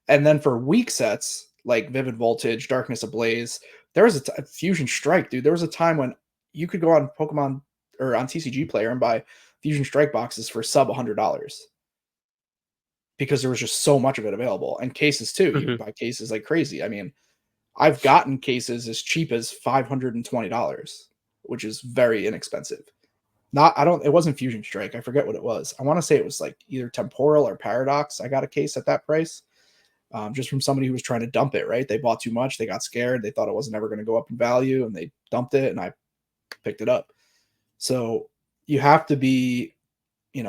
And then for weak sets like Vivid Voltage, Darkness Ablaze, there was a Fusion Strike, dude. There was a time when you could go on Pokemon or on TCG Player and buy Fusion Strike boxes for sub $100 because there was just so much of it available. And cases too, you could buy cases like crazy. I mean, I've gotten cases as cheap as $520, which is very inexpensive. It wasn't Fusion Strike. I forget what it was. I want to say it was like either Temporal or Paradox. I got a case at that price. Just from somebody who was trying to dump it, right? They bought too much. They got scared. They thought it wasn't ever going to go up in value and they dumped it and I picked it up. So you have to be,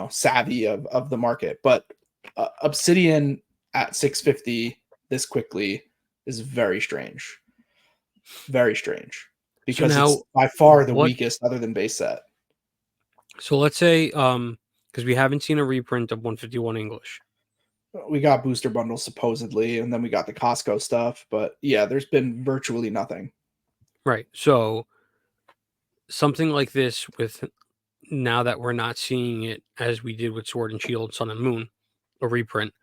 savvy of the market, but Obsidian at 650 this quickly is very strange. Very strange because So now, it's by far the weakest other than base set. So let's say, because we haven't seen a reprint of 151 English. We got booster bundles supposedly, and then we got the Costco stuff, but yeah, there's been virtually nothing. Right. So something like this, with now that we're not seeing it as we did with Sword and Shield, Sun and Moon, a reprint,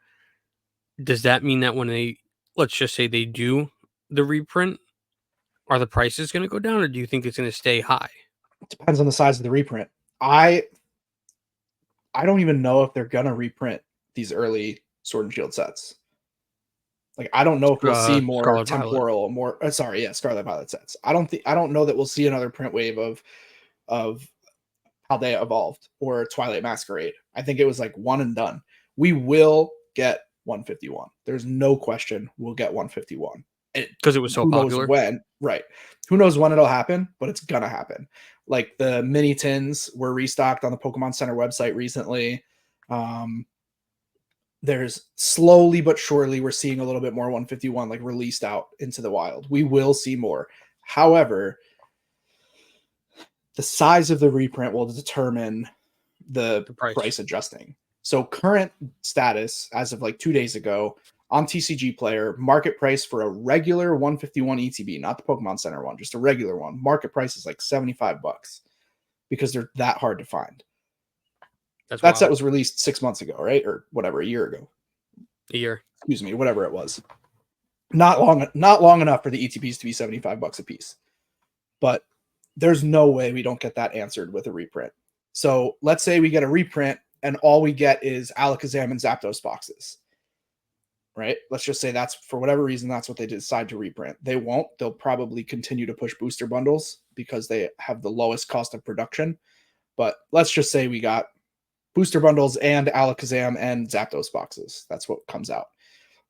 does that mean that when let's just say they do the reprint, are the prices going to go down, or do you think it's going to stay high? It depends on the size of the reprint. I don't even know if they're gonna reprint these early Sword and Shield sets. Like, I don't know if we'll see more Scarlet Temporal, Scarlet Violet sets. I don't know that we'll see another print wave of how they evolved or Twilight Masquerade. I think it was like one and done. We will get 151. There's no question we'll get 151. Because it was so who popular. Knows when, right? Who knows when it'll happen, but it's gonna happen. Like the mini tins were restocked on the Pokemon Center website recently. There's slowly but surely we're seeing a little bit more 151 like released out into the wild. We will see more. However, the size of the reprint will determine the price adjusting. So current status as of like 2 days ago on TCG Player, market price for a regular 151 ETB, not the Pokemon Center one, just a regular one. Market price is like $75 because they're that hard to find. That set was released 6 months ago, right? Or whatever, a year ago. Excuse me, whatever it was. Not long enough for the ETBs to be $75 a piece. But there's no way we don't get that answered with a reprint. So let's say we get a reprint and all we get is Alakazam and Zapdos boxes. Right? Let's just say that's, for whatever reason, that's what they decide to reprint. They won't. They'll probably continue to push booster bundles because they have the lowest cost of production. But let's just say we got booster bundles and Alakazam and Zapdos boxes. That's what comes out.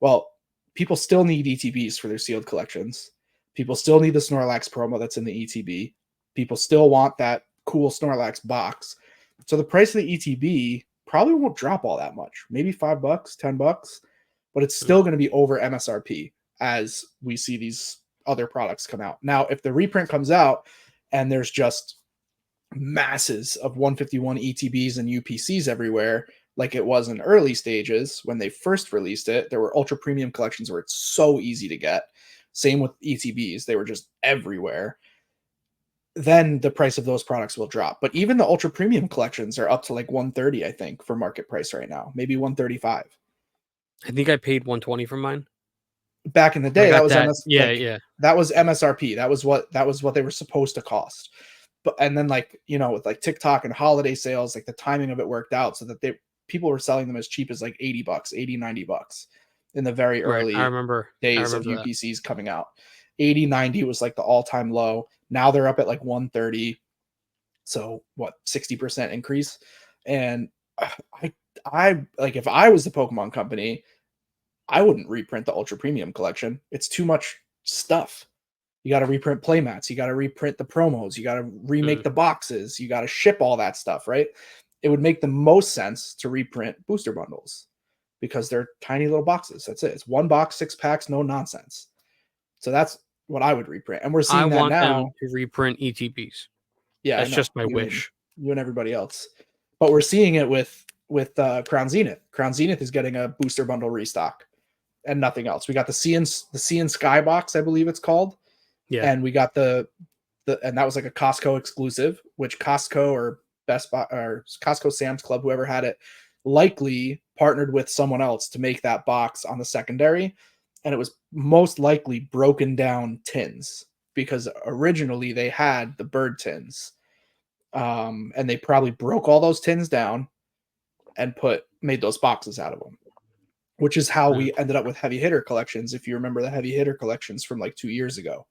Well, people still need ETBs for their sealed collections. People still need the Snorlax promo that's in the ETB. People still want that cool Snorlax box. So the price of the ETB probably won't drop all that much. Maybe $5, $10, but it's still going to be over MSRP as we see these other products come out. Now, if the reprint comes out and there's just masses of 151 ETBs and UPCs everywhere, like it was in early stages when they first released it, there were ultra premium collections where it's so easy to get. Same with ETBs, they were just everywhere. Then the price of those products will drop. But even the ultra premium collections are up to like 130, I think, for market price right now, maybe 135. I think I paid 120 for mine. Back in the day, that was that was MSRP. That was what they were supposed to cost. But and then with like TikTok and holiday sales, like the timing of it worked out so that people were selling them as cheap as like $80, $80, $90 in the very early days of UPCs coming out. 80, 90 was like the all-time low. Now they're up at like 130. So what, 60% increase? And I like if I was the Pokemon company, I wouldn't reprint the Ultra Premium collection. It's too much stuff. You got to reprint playmats. You got to reprint the promos. You got to remake Mm. the boxes. You got to ship all that stuff, right? It would make the most sense to reprint booster bundles because they're tiny little boxes. That's it. It's one box, 6 packs, no nonsense. So that's what I would reprint. And we're I seeing that want them now. to reprint ETBs. Yeah, I That's know. just my wish. You and everybody else. But we're seeing it with Crown Zenith. Crown Zenith is getting a booster bundle restock and nothing else. We got the Sea and Sky box, I believe it's called, Yeah, and we got the and that was like a Costco exclusive, which Costco or Best Buy or Costco, Sam's Club, whoever had it, likely partnered with someone else to make that box on the secondary, and it was most likely broken down tins because originally they had the bird tins, and they probably broke all those tins down and made those boxes out of them, which is how yeah. we ended up with heavy hitter collections. If you remember the heavy hitter collections from like 2 years ago,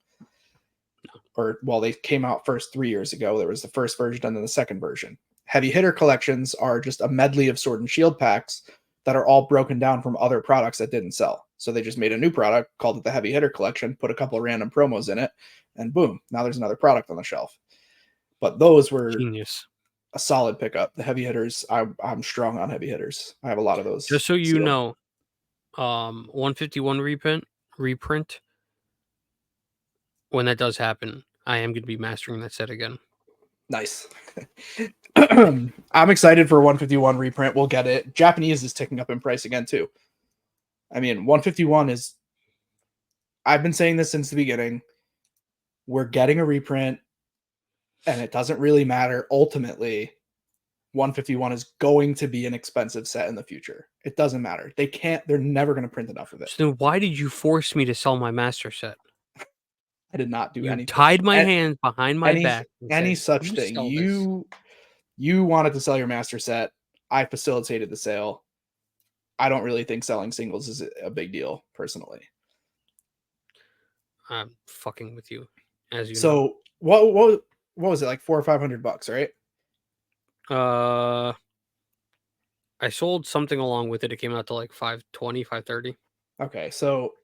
or well, they came out first 3 years ago. There was the first version and then the second version. Heavy hitter collections are just a medley of Sword and Shield packs that are all broken down from other products that didn't sell. So they just made a new product, called it the Heavy Hitter Collection, put a couple of random promos in it, and boom, now there's another product on the shelf. But those were Genius. a solid pickup. The heavy hitters, I'm strong on heavy hitters. I have a lot of those Just so you sealed. know, 151 reprint. When that does happen, I am going to be mastering that set again. Nice. I'm excited for 151 reprint. We'll get it. Japanese is ticking up in price again too. I mean, 151 is. I've been saying this since the beginning. We're getting a reprint, and it doesn't really matter. Ultimately, 151 is going to be an expensive set in the future. It doesn't matter. They can't. They're never going to print enough of it. So then why did you force me to sell my master set? I did not do You anything. tied my hands behind my Any back and any said, such "You thing. sell this." You wanted to sell your master set. I facilitated the sale. I don't really think selling singles is a big deal, personally. I'm fucking with you, as you know. So what was it, like $400 or $500, right? Uh, I sold something along with it. It came out to like 520, 530. Okay, so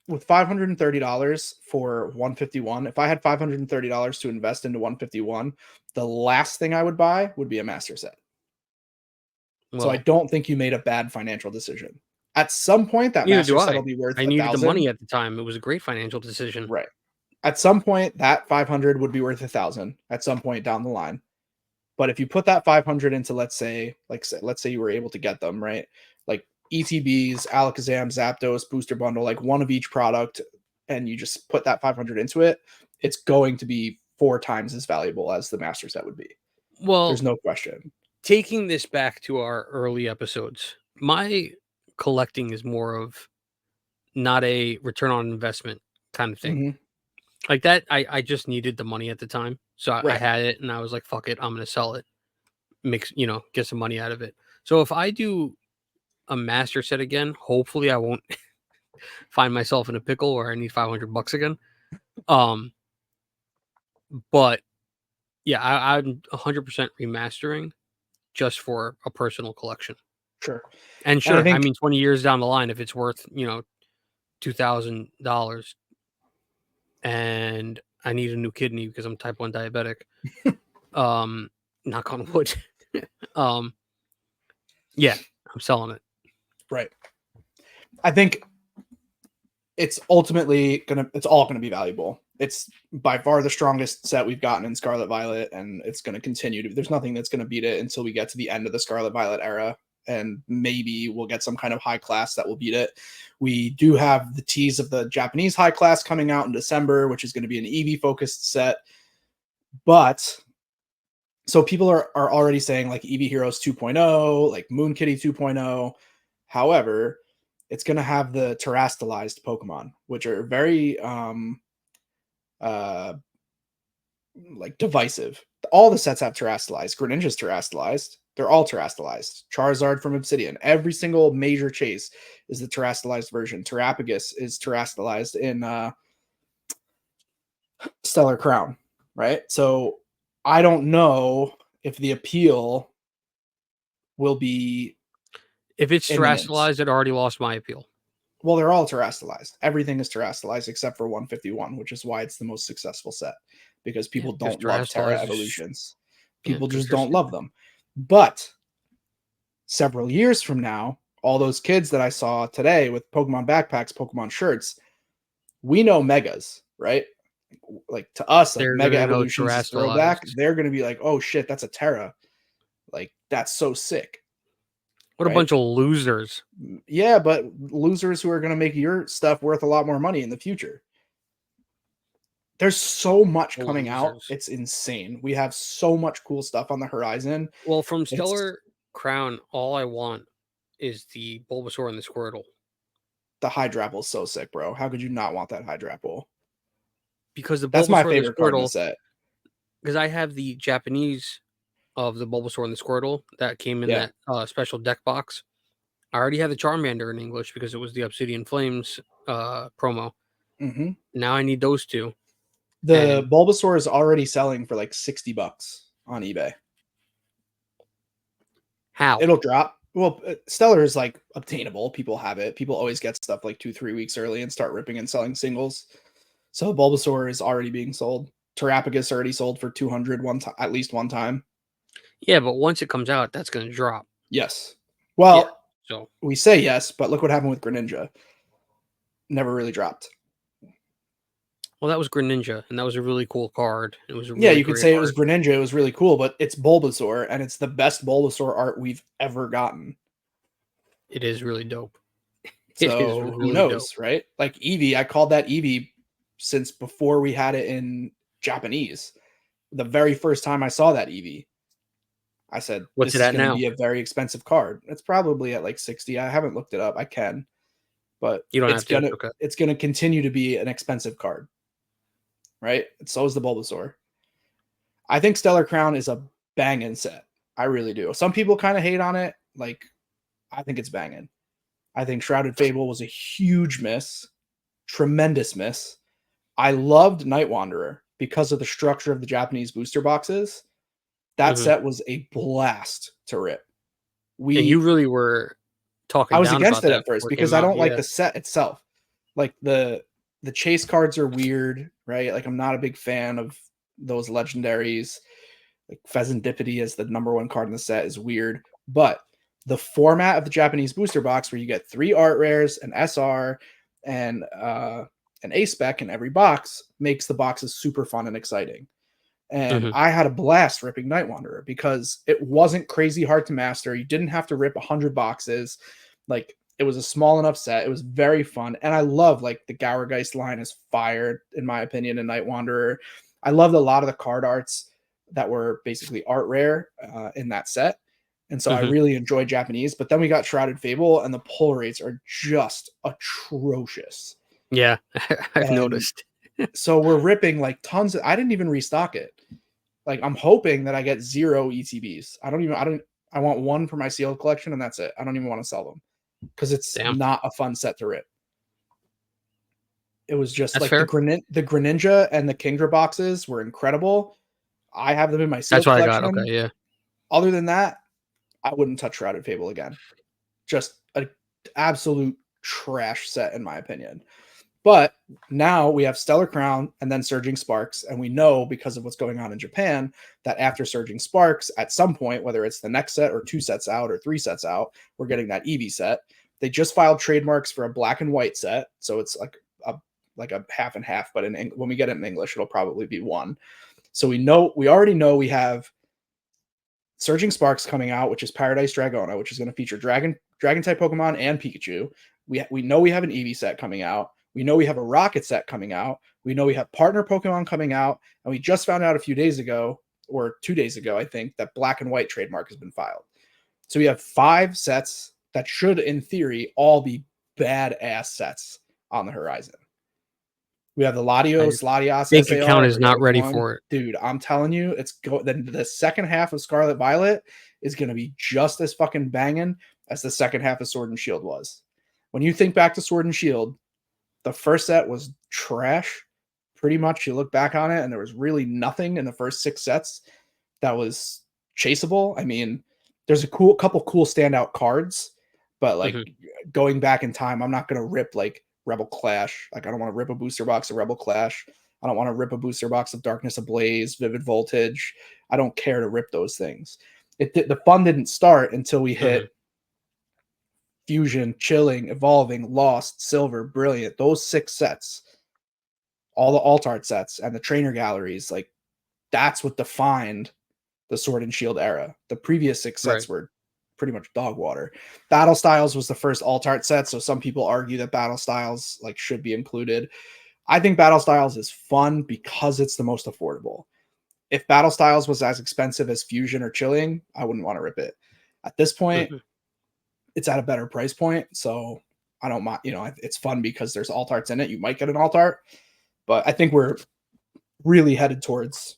with $530 for 151, if I had $530 to invest into 151, the last thing I would buy would be a master set. So I Well, don't think you made a bad financial decision. At some point, that neither master do set I. will be worth I a needed the thousand. money at the time. It was a great financial decision. Right. At some point, that 500 would be worth 1,000 at some point down the line. But if you put that 500 into, let's say you were able to get them, right? Like ETBs, Alakazam, Zapdos, Booster Bundle, like one of each product, and you just put that 500 into it, it's going to be 4 times as valuable as the master set would be. There's Well, no question. taking this back to our early episodes, my collecting is more of not a return on investment kind of thing. Mhm. Like that, I just needed the money at the time. So I Right. had it and I was like, fuck it, I'm gonna sell it. Get some money out of it. So if I do a master set again, hopefully I won't find myself in a pickle where I need $500 again. Um, but yeah, I'm 100% remastering just for a personal collection. Sure. And And I sure, I think mean, 20 years down the line, if it's worth $2,000 and I need a new kidney because I'm type 1 diabetic, um, knock on wood, um, yeah, I'm selling it. right. I think it's all gonna be valuable. It's by far the strongest set we've gotten in Scarlet Violet, and it's gonna continue to. There's nothing that's gonna beat it until we get to the end of the Scarlet Violet era, and maybe we'll get some kind of high class that will beat it. We do have the tease of the Japanese high class coming out in December, which is going to be an Eevee focused set. But so people are already saying like Eevee Heroes 2.0, like Moon Kitty 2.0. However, it's going to have the terastallized Pokemon, which are very uh like divisive. All the sets have terastallized. Greninja's terastallized. They're all terastallized. Charizard from Obsidian. Every single major chase is the terastallized version. Terrapagus is terastallized in Stellar Crown, right? So I don't know if the appeal will be If it's imminent. terrestrialized, it already lost my appeal. Well, they're all terrestrialized. Everything is terrestrialized except for 151, which is why it's the most successful set, because Yeah, people because don't love Terra terrestrialized is evolutions. yeah, People because just they're don't love stupid. them. But several years from now, all those kids that I saw today with Pokemon backpacks, Pokemon shirts, we know megas, right? Like to us, like They're Mega gonna know Evolutions is throwback. terrestrialized. They're gonna be like, oh shit, that's a Terra. Like that's so sick, What a right? bunch of losers. Yeah, but losers who are gonna make your stuff worth a lot more money in the future. There's so much coming out. Losers. It's insane. We have so much cool stuff on the horizon. Well, from It's Stellar Crown, all I want is the Bulbasaur and the Squirtle. the Hydrapple is so sick, bro. How could you not want that Hydrapple? Because the That's my Bulbasaur and the favorite card in the Squirtle, set. because I have the Japanese of the Bulbasaur and the Squirtle that came in Yeah. that special deck box. I already have the Charmander in English because it was the Obsidian Flames promo. Hmm. Now I need those two. The And Bulbasaur is already selling for like $60 on eBay. how? It'll drop. Well, Stellar is like obtainable. People have it. People always get stuff like 2-3 weeks early and start ripping and selling singles. So Bulbasaur is already being sold. Terrapagus already sold for 200 at least one time. Yeah, but once it comes out, that's going to drop. Yes. Yeah. Well, So, we say yes, but look what happened with Greninja. Never really dropped. well, that was Greninja, and that was a really cool card. It was a Yeah, really you could great say it was art. Greninja. It was really cool, but it's Bulbasaur, and it's the best Bulbasaur art we've ever gotten. It is really dope. It is So who really dope. knows, right? Like Eevee, I called that Eevee since before we had it in Japanese. The very first time I saw that Eevee, I said, What's this it is at going to now? be a very expensive card. It's probably at like 60. I haven't looked it up. I can, but You don't have to. It's okay. it's gonna continue to be an expensive card, right? And so is the Bulbasaur. I think Stellar Crown is a banging set. I really do. Some people kind of hate on it. Like, I think it's banging. I think Shrouded Fable was a huge miss, tremendous miss. I loved Night Wanderer because of the structure of the Japanese booster boxes. That Hmm. set was a blast to rip. And you We really were I talking was down against about it that at first before it because came I out. don't like Yeah. the set itself. Like the chase cards are weird, right? Like I'm not a big fan of those legendaries. Like Pheasantipity as the number one card in the set is weird, but the format of the Japanese booster box, where you get 3 art rares, an SR, and an A spec in every box, makes the boxes super fun and exciting. And Hmm. I had a blast ripping Night Wanderer because it wasn't crazy hard to master. You didn't have to rip 100 boxes. Like it was a small enough set. It was very fun. And I love like the Gourgeist line is fire, in my opinion, in Night Wanderer. I loved a lot of the card arts that were basically art rare in that set. And so I Hmm. really enjoyed Japanese. But then we got Shrouded Fable, and the pull rates are just atrocious. Yeah, I've And noticed. so we're ripping like tons of, I didn't even restock it. Like I'm hoping that I get 0 ETBs. I want one for my sealed collection and that's it. I don't even want to sell them because it's Damn, not a fun set to rip. It was just that's like the fair. Greninja and the Kingdra boxes were incredible. I have them in my That's sealed what I got. Okay, collection. yeah. Other than that, I wouldn't touch Shrouded Fable again. Just an absolute trash set in my opinion. But now we have Stellar Crown and then Surging Sparks. And we know because of what's going on in Japan that after Surging Sparks, at some point, whether it's the next set or 2 sets out or 3 sets out, we're getting that Eevee set. They just filed trademarks for a black and white set. So it's like a half and half, but when we get it in English, it'll probably be 1. So we already know we have Surging Sparks coming out, which is Paradise Dragona, which is going to feature Dragon type Pokemon and Pikachu. We know we have an Eevee set coming out. We know we have a Rocket set coming out. We know we have partner Pokemon coming out, and we just found out a few days ago, or 2 days ago, I think, that Black and White trademark has been filed. So we have 5 sets that should, in theory, all be badass sets on the horizon. We have the My Latios bank SAR, account is every not other ready one. for it. Dude, I'm telling you, the second half of Scarlet Violet is going to be just as fucking banging as the second half of Sword and Shield was. When you think back to Sword and Shield, the first set was trash. Pretty much, you look back on it, and there was really nothing in the first 6 sets that was chaseable. I mean, there's a couple cool standout cards, but Mhm. like going back in time, I'm not gonna rip like Rebel Clash. Like I don't want to rip a booster box of Rebel Clash. I don't want to rip a booster box of Darkness Ablaze, Vivid Voltage. I don't care to rip those things. The fun didn't start until we Mhm. hit Fusion, Chilling, Evolving, Lost, Silver, Brilliant. Those 6 sets, all the alt art sets and the trainer galleries, like that's what defined the Sword and Shield era. The previous 6 sets Right. were pretty much dog water. Battle Styles was the first alt art set, so some people argue that Battle Styles like should be included. I think Battle Styles is fun because it's the most affordable. If Battle Styles was as expensive as Fusion or Chilling, I wouldn't want to rip it. At this point, Mhm. it's at a better price point, so I don't mind. It's fun because there's alt arts in it. You might get an alt art, but I think we're really headed towards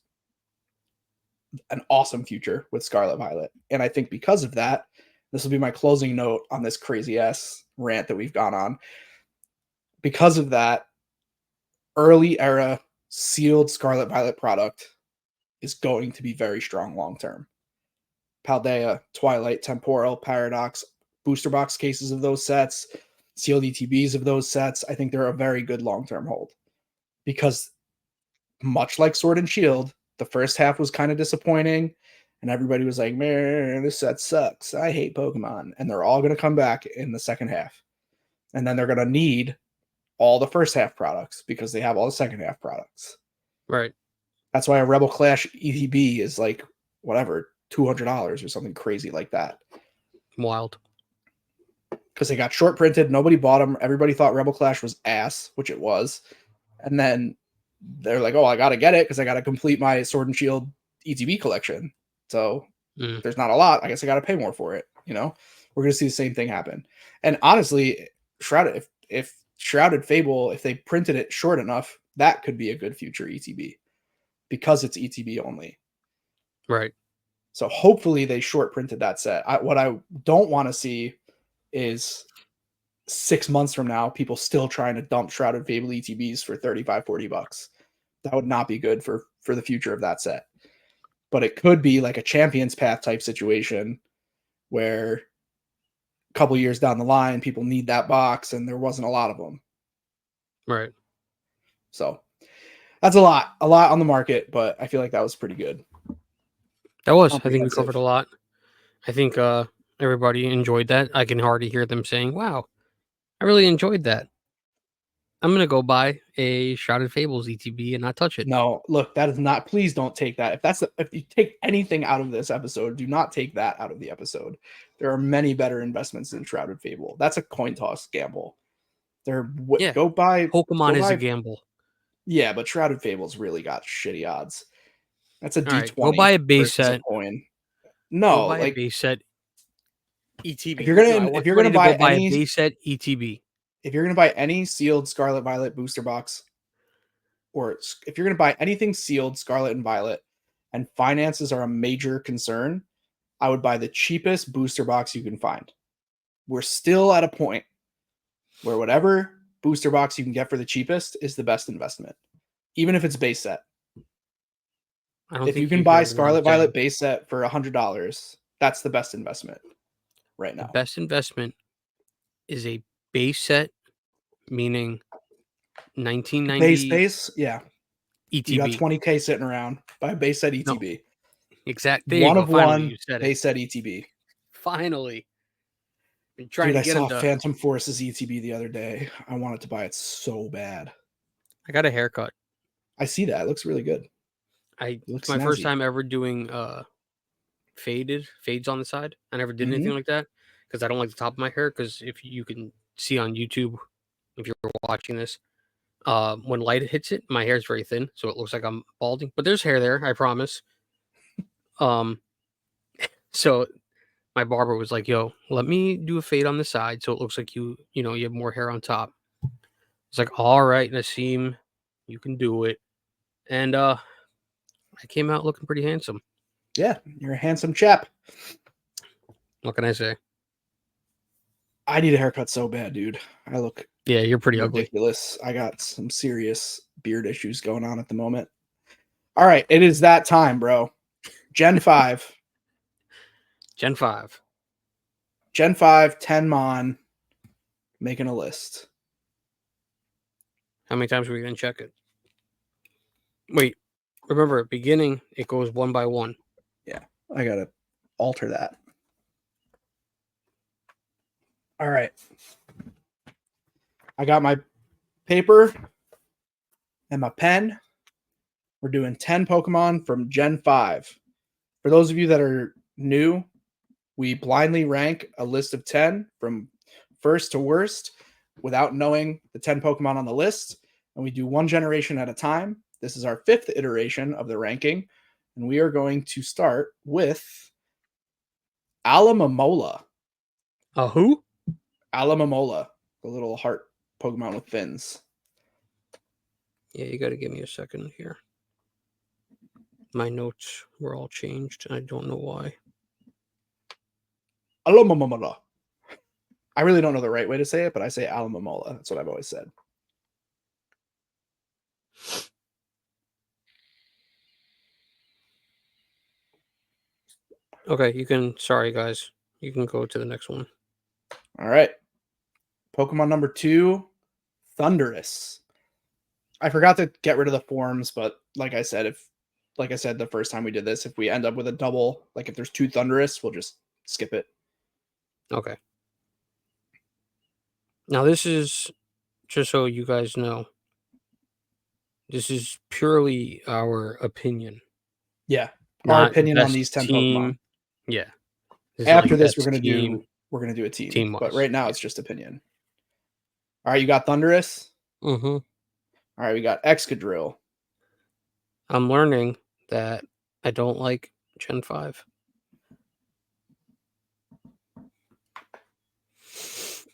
an awesome future with Scarlet Violet. And I think because of that, this will be my closing note on this crazy ass rant that we've gone on. Because of that, early era sealed Scarlet Violet product is going to be very strong long term. Paldea, Twilight, Temporal, Paradox, booster box cases of those sets, sealed ETBs of those sets. I think they're a very good long term hold because, much like Sword and Shield, the first half was kind of disappointing, and everybody was like, "Man, this set sucks. I hate Pokemon." And they're all going to come back in the second half, and then they're going to need all the first half products because they have all the second half products. Right. That's why a Rebel Clash ETB is like whatever $200 or something crazy like that Wild. because they got short printed. Nobody bought them. Everybody thought Rebel Clash was ass, which it was, and then they're like, "Oh, I gotta get it because I gotta complete my Sword and Shield ETB collection." So Mm. there's not a lot. I guess I gotta pay more for it. We're gonna see the same thing happen. And honestly, Shrouded, if Shrouded Fable, if they printed it short enough, that could be a good future ETB because it's ETB only. Right. So hopefully they short printed that set. What I don't want to see is 6 months from now, people still trying to dump Shrouded Fable ETBs for 35, $40. That would not be good for the future of that set. But it could be like a Champions Path type situation where a couple years down the line, people need that box and there wasn't a lot of them. Right. So that's a lot on the market, but I feel like that was pretty good. That was. I think we covered a Comprehensive. lot. I think everybody enjoyed that. I can already hear them saying, "Wow, I really enjoyed that. I'm gonna go buy a Shrouded Fables ETB and not touch it." No, look, that is not. Please don't take that. If you take anything out of this episode, do not take that out of the episode. There are many better investments than Shrouded Fable. That's a coin toss gamble. There, Yeah. go buy, Pokemon go is a buy. gamble. Yeah, but Shrouded Fable's really got shitty odds. That's a All right. Go buy D20 a base versus a set. coin. Go No, buy a like base set if ETB. you're No, I gonna if want you're somebody gonna to go buy buy a any base set ETB. if you're gonna buy any sealed Scarlet Violet booster box, or if you're gonna buy anything sealed Scarlet and Violet, and finances are a major concern, I would buy the cheapest booster box you can find. We're still at a point where whatever booster box you can get for the cheapest is the best investment, even if it's base set. I don't If you think can you buy hear what I'm Scarlet saying. Violet base set for $100, that's the best investment right The now. best investment is a base set, meaning Base, 1990 yeah. You got ETB. 20K sitting around. Buy a base set No, ETB. exact. There you One go. of Finally, one you said it. base set ETB. Finally, been trying Dude, to I get saw him to. Phantom Forces ETB the other day. I wanted to buy it so bad. I got a haircut. I see that. It looks really good. I It It's looks my first snazzy. time ever doing fades on the side. I never did anything like that because I don't like the top of my hair. Because if you can see on YouTube, if you're watching this, when light hits it, my hair is very thin, so it looks like I'm balding. But there's hair there, I promise. Um, so my barber was like, "Yo, let me do a fade on the side, so it looks like you have more hair on top." It's like, "All right, Nassim, you can do it," and I came out looking pretty handsome. Yeah, you're a handsome chap. What can I say? I need a haircut so bad, dude. I look Yeah, you're pretty ugly. ridiculous. I got some serious beard issues going on at the moment. All right, it is that time, bro. Gen 5. Gen 5. Gen 5, 10 Mon, making a list. How many times are we going to check it? Wait, remember at beginning, it goes one by one. Yeah, I got to alter that. All right. I got my paper and my pen. We're doing 10 Pokemon from Gen 5. For those of you that are new, we blindly rank a list of 10 from first to worst without knowing the 10 Pokemon on the list. And we do one generation at a time. This is our 5th iteration of the ranking. And we are going to start with Alamomola. Who? Alamomola, the little heart Pokemon with fins. Yeah, you got to give me a second here. My notes were all changed, and I don't know why. Alamomola. I really don't know the right way to say it, but I say Alamomola. That's what I've always said. Okay, you can. Sorry, guys. You can go to the next one. All right. Pokemon number 2, Thundurus. I forgot to get rid of the forms, but like I said the first time we did this, if we end up with a double, like if there's 2 Thundurus, we'll just skip it. Okay. Now, this is just so you guys know. This is purely our opinion. Yeah. Our Not opinion on best these 10 team. Pokemon. Yeah. This is After like this, best team. we're gonna do a team. Team But wise. right now Yeah. it's just opinion. All right, you got Thundurus. Mm-hmm. All right, we got Excadrill. I'm learning that I don't like Gen 5.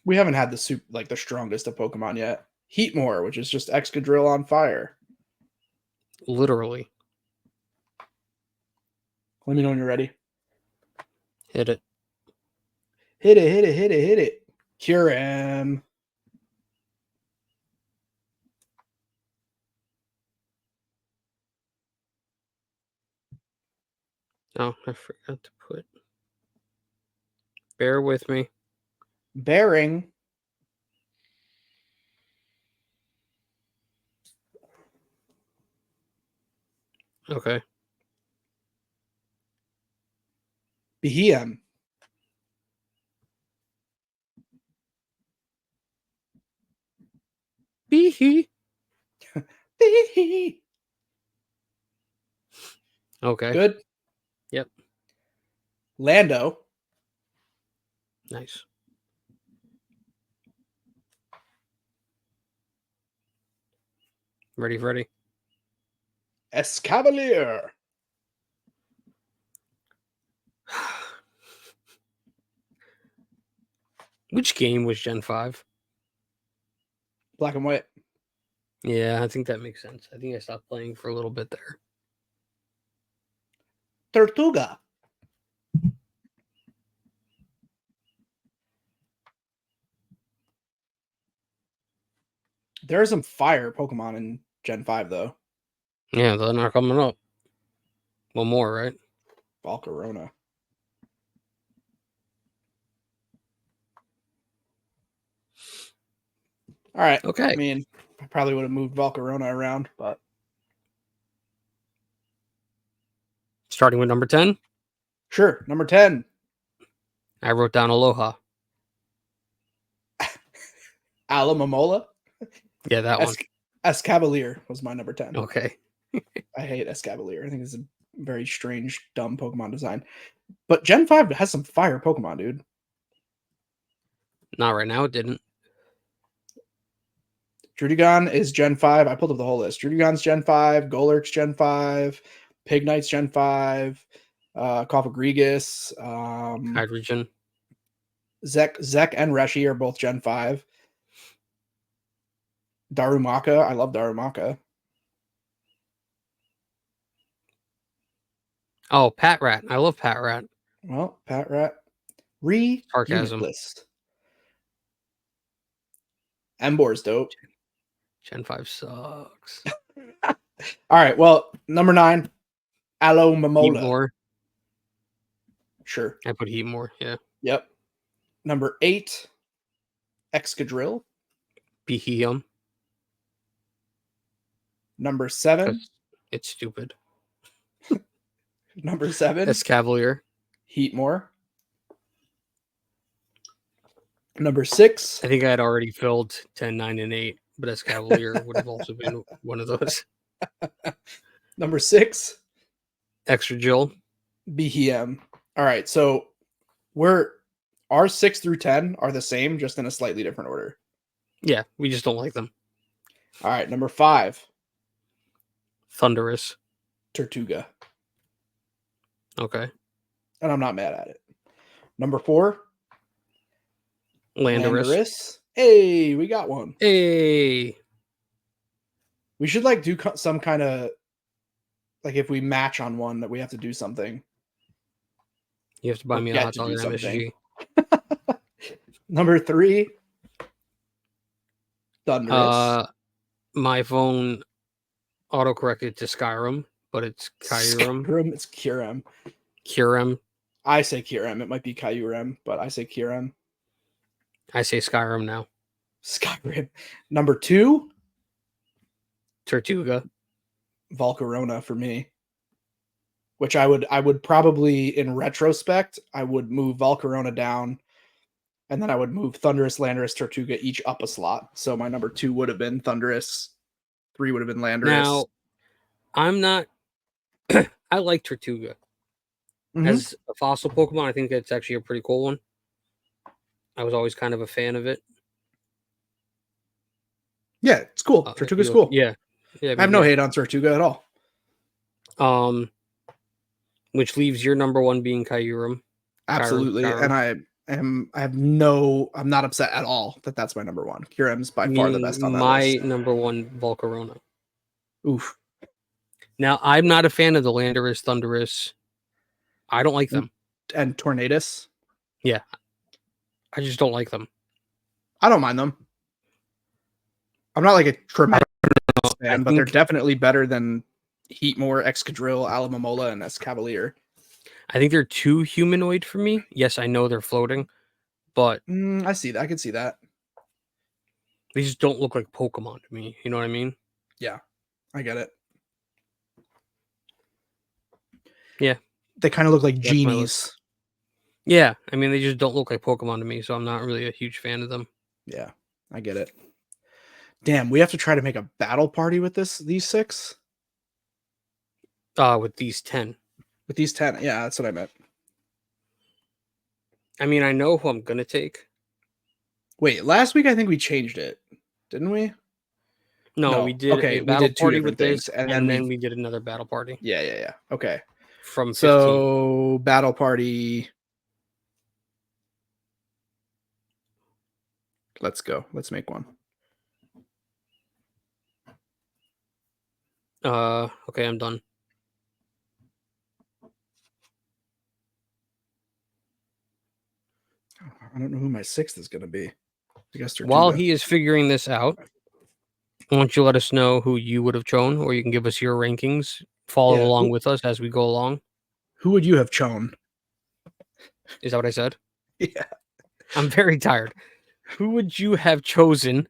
We haven't had the strongest of Pokemon yet. Heatmore, which is just Excadrill on fire. Literally. Let me know when you're ready. Hit it. Hit it, hit it, hit it, hit it. Kyurem. Oh, I forgot to put. Bear with me. Bearing. Okay. Behem. Bee-hee. Behe. Okay. Good. Yep. Lando. Nice. Ready. Escavalier. Which game was Gen 5? Black and white. Yeah, I think that makes sense. I think I stopped playing for a little bit there. Tortuga. There are some fire Pokemon in Gen 5, though. Yeah, they're not coming up. One more, right? Volcarona. All right. Okay. I mean, I probably would have moved Volcarona around, but Starting with number 10, sure. Number 10. I wrote down Aloha. Alamomola. Yeah, that one. Escavalier was my number 10. Okay. I hate Escavalier. I think it's a very strange, dumb Pokemon design. But Gen 5 has some fire Pokemon, dude. Not right now, it didn't. Druddigon is Gen 5. I pulled up the whole list. Druddigon's Gen 5, Golurk's Gen 5, Pignite's Gen 5, Cofagrigus, Hydrogen. Zek and Reshi are both Gen 5. Darumaka, I love Darumaka. Oh, Patrat. I love Patrat. Well, Patrat. Unit Sarcasm. list. Embor's dope. Gen 5 sucks. All right, well, number 9, Alomomola. Heatmore. Sure. I put Heatmore. Yeah. Yep. Number 8, Excadrill. Beheum. Number 7. Because it's stupid. Number 7, Escavalier. Heatmore. Number 6, I think I had already filled 10, 9, and 8, but Escavalier would have also been one of those. number 6, Extra Jill. Behem. All right, so our 6 through 10 are the same, just in a slightly different order. Yeah, we just don't like them. All right, number 5, Thunderous. Tortuga. Okay. And I'm not mad at it. Number 4, Landorus. Hey, we got one. Hey. We should like do some kind of like if we match on one that we have to do something. You have to buy Or me a get hot to dog do and something. MSG. Number 3, Thunderous. My phone autocorrected to Skyrim, but it's Kyurem. Skyrim, it's Kyurem. Kyurem. I say Kyurem. It might be Kyurem, but I say Kyurem. I say Skyrim now. Skyrim. Number 2, Tortuga. Volcarona for me. Which I would probably, in retrospect, I would move Volcarona down, and then I would move Thunderous, Landorus, Tortuga each up a slot. So my number 2 would have been Thunderous, 3 would have been Landorus. Now, I'm not. I like Tortuga as a fossil Pokemon. I think it's actually a pretty cool one. I was always kind of a fan of it. Yeah, it's cool. Tortuga's cool. Yeah. I have no hate on Tortuga at all. Which leaves your number 1 being Kyurem. Absolutely. Kyurem. And I'm not upset at all that that's my number 1. Kyurem's by far the best on that list. My number 1, Volcarona. Oof. Now, I'm not a fan of the Landorus, Thunderous. I don't like them. And Tornadus. Yeah. I just don't like them. I don't mind them. I'm not like a tremendous fan, but they're definitely better than Heatmore, Excadrill, Alomomola, and Escavalier. I think they're too humanoid for me. Yes, I know they're floating, but I see that. I can see that. They just don't look like Pokemon to me. You know what I mean? Yeah, I get it. Yeah. They kind of look like genies. Yeah, I mean, they just don't look like Pokemon to me, so I'm not really a huge fan of them. Yeah, I get it. Damn, we have to try to make a battle party with these 6? With these 10. With these 10, yeah, that's what I meant. I mean, I know who I'm going to take. Wait, last week I think we changed it, didn't we? No, we did a battle party with this, and then we did another battle party. Yeah. Okay. From 15. So, battle party. Let's go. Let's make one. Okay, I'm done. I don't know who my 6th is going to be. I guess Tortuga. While he is figuring this out, why don't you let us know who you would have chosen, or you can give us your rankings. Follow along with us as we go along. Who would you have chosen? Is that what I said? Yeah. I'm very tired. Who would you have chosen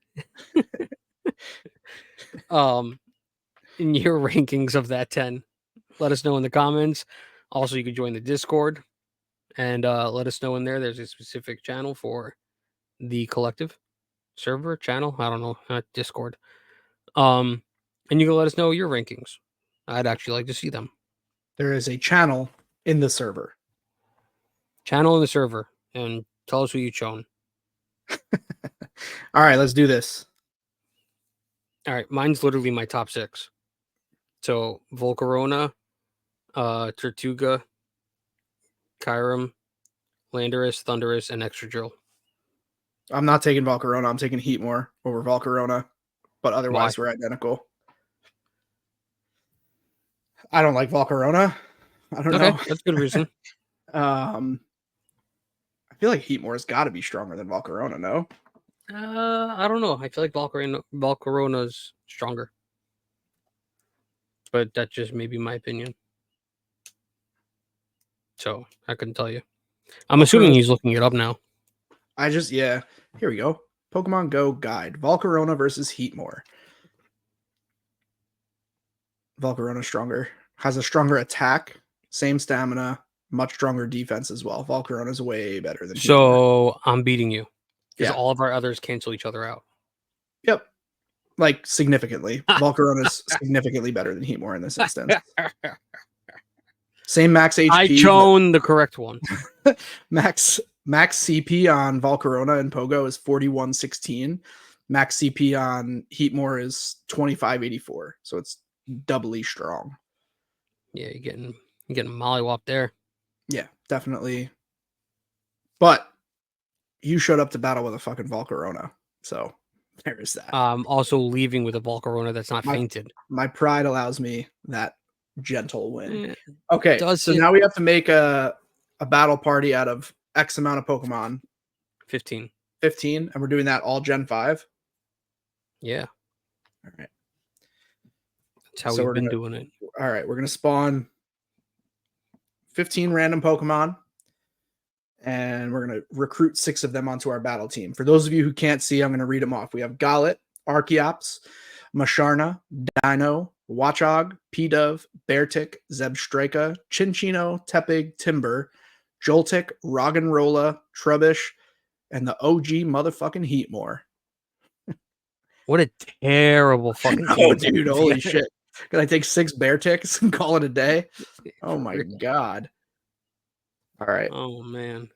in your rankings of that 10? Let us know in the comments. Also, you can join the Discord and let us know in there. There's a specific channel for the collective server channel. I don't know, not Discord. And you can let us know your rankings. I'd actually like to see them. There is a channel in the server. Channel in the server, and tell us who you chose. All right, let's do this. All right, mine's literally my top 6. So Volcarona, Tortuga, Kyurem, Landorus, Thunderous, and Excadrill. I'm not taking Volcarona. I'm taking Heatmore over Volcarona, but otherwise we're identical. I don't like Volcarona. I don't know. That's a good reason. I feel like Heatmore's got to be stronger than Volcarona, no? I don't know. I feel like Volcarona's stronger. But that's just maybe my opinion. So I couldn't tell you. I'm assuming he's looking it up now. Here we go. Pokemon Go guide. Volcarona versus Heatmore. Volcarona stronger. Has a stronger attack, same stamina, much stronger defense as well. Volcarona's way better than Heatmore. So I'm beating you. Because Yeah. all of our others cancel each other out. Yep. Like significantly. Volcarona's significantly better than Heatmore in this instance. Same max HP. I chose the correct one. Max CP on Volcarona and Pogo is 4116. Max CP on Heatmore is 2584. So it's doubly strong. Yeah, you're getting mollywop there. Yeah, definitely. But you showed up to battle with a fucking Volcarona. So there is that. Also leaving with a Volcarona that's not fainted. My pride allows me that gentle win. Okay, so it? now we have to make a battle party out of X amount of Pokemon. 15. 15, and we're doing that all Gen 5? Yeah. All right. That's how we've been doing it. All right, we're going to spawn 15 random Pokemon, and we're going to recruit 6 of them onto our battle team. For those of you who can't see, I'm going to read them off. We have Golett, Archeops, Masharna, Dino, Watchog, Pidove, Beartic, Zebstrika, Chinchino, Tepig, Timber, Joltik, Roggenrola, Trubbish, and the OG motherfucking Heatmore. What a terrible fucking team. Oh, dude, holy shit. Can I take 6 Bearticks and call it a day? Oh, my God. All right. Oh, man.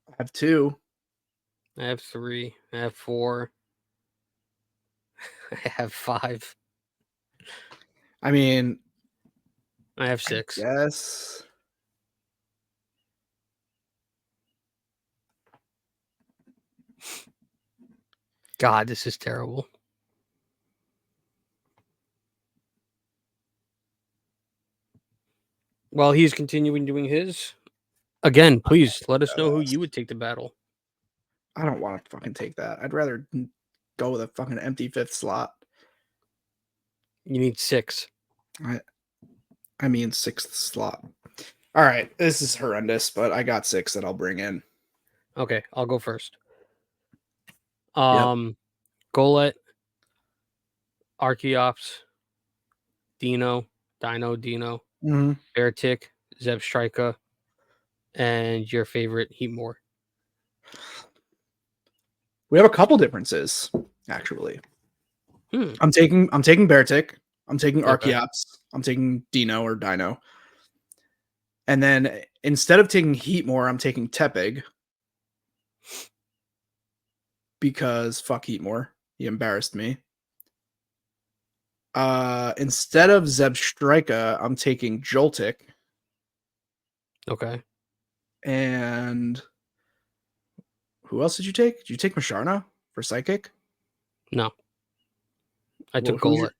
I have 2. I have 3. I have 4. I have 5. I mean, I have 6. Yes. God, this is terrible. While he's continuing doing his, again, please let us know who you would take to battle. I don't want to fucking take that. I'd rather go with a fucking empty 5th slot. You need 6. I mean 6th slot. All right, this is horrendous, but I got 6 that I'll bring in. Okay, I'll go first. Golett, Archeops, Dino, Beartic, Zebstrika, and your favorite Heatmore. We have a couple differences, actually. I'm taking Beartic. I'm taking Archeops. I'm taking Dino. And then instead of taking Heatmore, I'm taking Tepig. Because fuck Heatmore. He embarrassed me. Instead of Zebstrika, I'm taking Joltik. Okay. And who else did you take? Did you take Masharna for Psychic? No. I took Golett.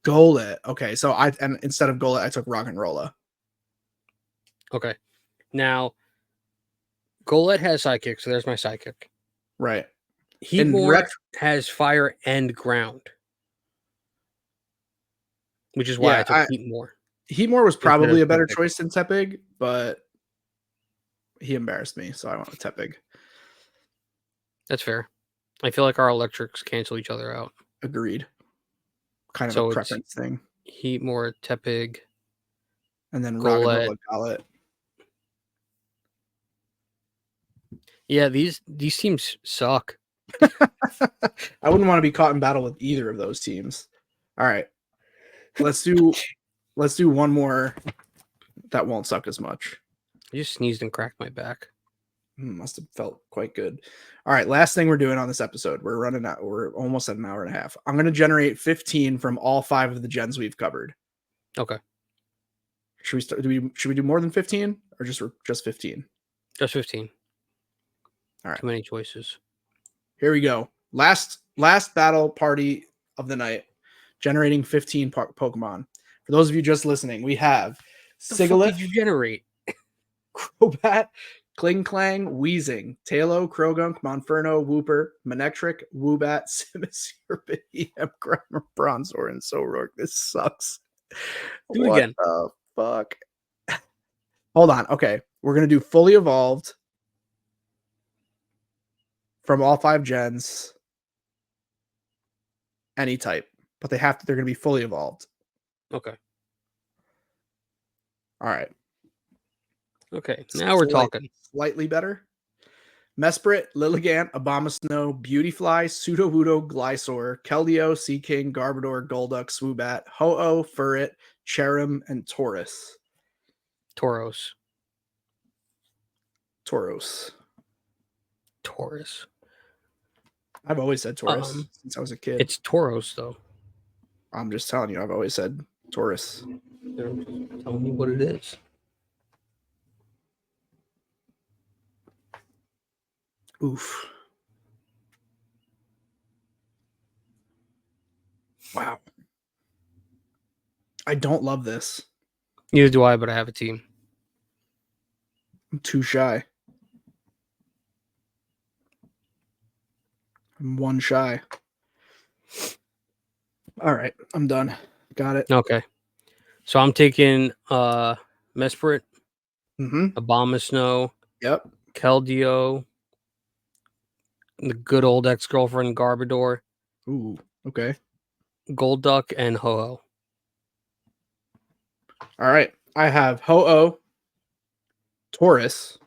Golett. Okay, so instead of Golett, I took Roggenrola. Okay. Now, Golett has Psychic, so there's my Psychic. Right. Heatmore has Fire and Ground. Which is why I took Heatmore. Heatmore was probably a better choice than Tepig, but he embarrassed me, so I went with Tepig. That's fair. I feel like our electrics cancel each other out. Agreed. Kind of a preference thing. Heatmore, Tepig. And then Roggenrola, Golett. Yeah, these teams suck. I wouldn't want to be caught in battle with either of those teams. All right. Let's do one more that won't suck as much. I just sneezed and cracked my back. Must have felt quite good. All right, last thing we're doing on this episode. We're running out. We're almost at an hour and a half. I'm going to generate 15 from all 5 of the gens we've covered. Okay. Should we start? Should we do more than 15 or just 15? Just 15. All right. Too many choices. Here we go. Last battle party of the night. Generating 15 Pokemon. For those of you just listening, we have Sigilyph. What did you generate? Crobat, Kling Clang, Wheezing, Talo, Krogunk, Monferno, Wooper, Manectric, Woobat, Simis, Urban, EM, Grimer, Bronzor, and Zoroark. This sucks. Do it What again. the fuck? Hold on. Okay. We're going to do fully evolved from all 5 gens. Any type. But they're going to be fully evolved. Okay. All right. Okay. Now we're talking. Slightly better. Mesprit, Lilligant, Abomasnow, Beautyfly, Sudowoodo, Glysaur, Keldeo, Seaking, Garbodor, Golduck, Swoobat, Ho-Oh, Furret, Cherim, and Taurus. Tauros. I've always said Taurus since I was a kid. It's Tauros, though. I'm just telling you, I've always said Taurus. Tell me what it is. Oof. Wow. I don't love this. Neither do I, but I have a team. I'm too shy. I'm 1 shy. All right, I'm done. Got it. Okay. So I'm taking Mesprit, Abomasnow, Yep. Keldeo, the good old ex-girlfriend Garbodor. Ooh, okay. Golduck, and Ho-Oh. All right. I have Ho-Oh, Taurus,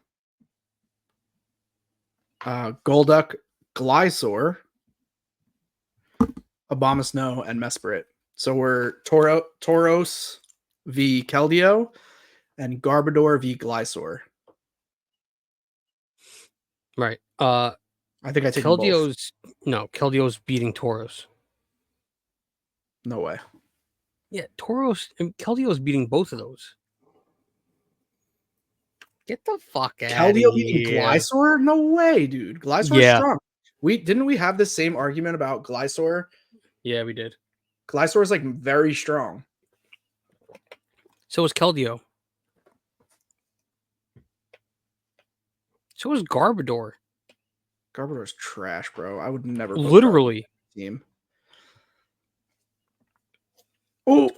Golduck, Glysaur, Abomasnow, and Mesprit. So we're Tauros v Keldeo and Garbodor v Glysaur. Right. I think I take them both. Keldeo's beating Tauros. No way. Yeah, Keldeo's beating both of those. Get the fuck out of here. Keldeo beating Glysaur? No way, dude. Glysaur's strong. Didn't we have the same argument about Glysaur? Yeah, we did. Glysaur is like very strong. So is Keldeo. So is Garbodor. Garbodor's trash, bro. I would never put literally team. Oh,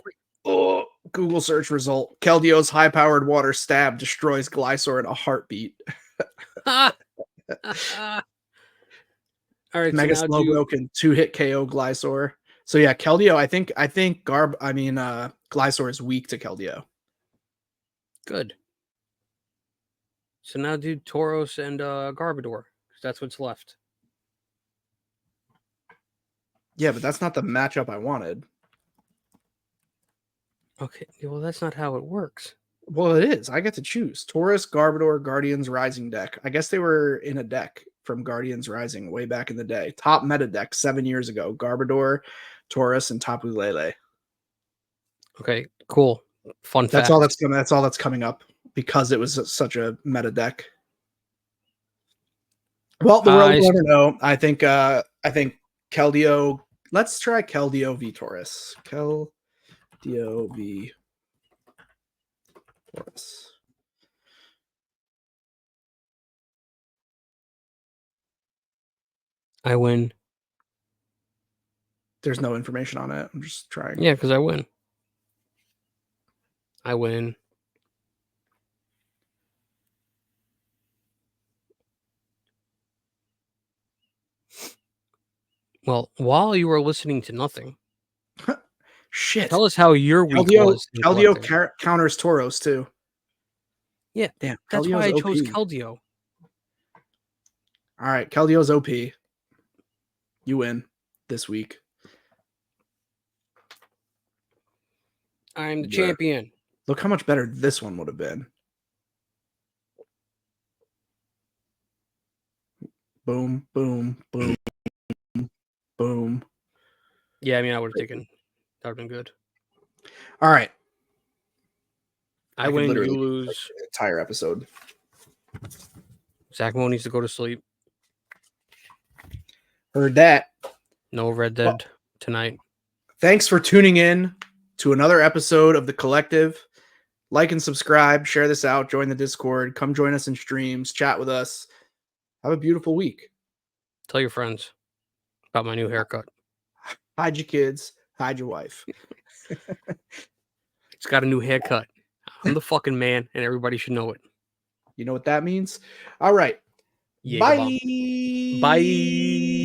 Google search result. Keldeo's high-powered water stab destroys Glysaur in a heartbeat. All right, Mega Slowbro can 2-hit KO Glysaur. So yeah, Keldeo, I think Glysaur is weak to Keldeo. Good. So now do Tauros and Garbodor, because that's what's left. Yeah, but that's not the matchup I wanted. Okay, well, that's not how it works. Well, it is. I get to choose. Taurus, Garbodor, Guardians Rising deck. I guess they were in a deck from Guardians Rising way back in the day. Top meta deck 7 years ago. Garbodor, Taurus, and Tapu Lele. Okay, cool. Fun fact. That's all that's coming up because it was such a meta deck. Well, the world will never know. I think Keldeo. Let's try Keldeo v Taurus. Keldeo v Taurus. I win. There's no information on it. I'm just trying. Yeah, because I win. I win. Well, while you were listening to nothing, shit. Tell us how your week was. Keldeo counters Tauros too. Yeah, damn. That's Keldeo's why I OP. chose Keldeo. All right, Keldeo's OP. You win this week. I'm the champion. Look how much better this one would have been. Boom, boom, boom, boom. Yeah, I mean, I would have taken. That would have been good. All right. I win, you lose. The entire episode. Zack Mo needs to go to sleep. Heard that. No Red Dead tonight. Thanks for tuning in to another episode of The Collective. Like and subscribe, share this out, join the Discord, come join us in streams, chat with us. Have a beautiful week. Tell your friends about my new haircut. Hide your kids, hide your wife. It's got a new haircut. I'm the fucking man, and everybody should know it. You know what that means? All right. Jaeger bomb. Bye. Bye.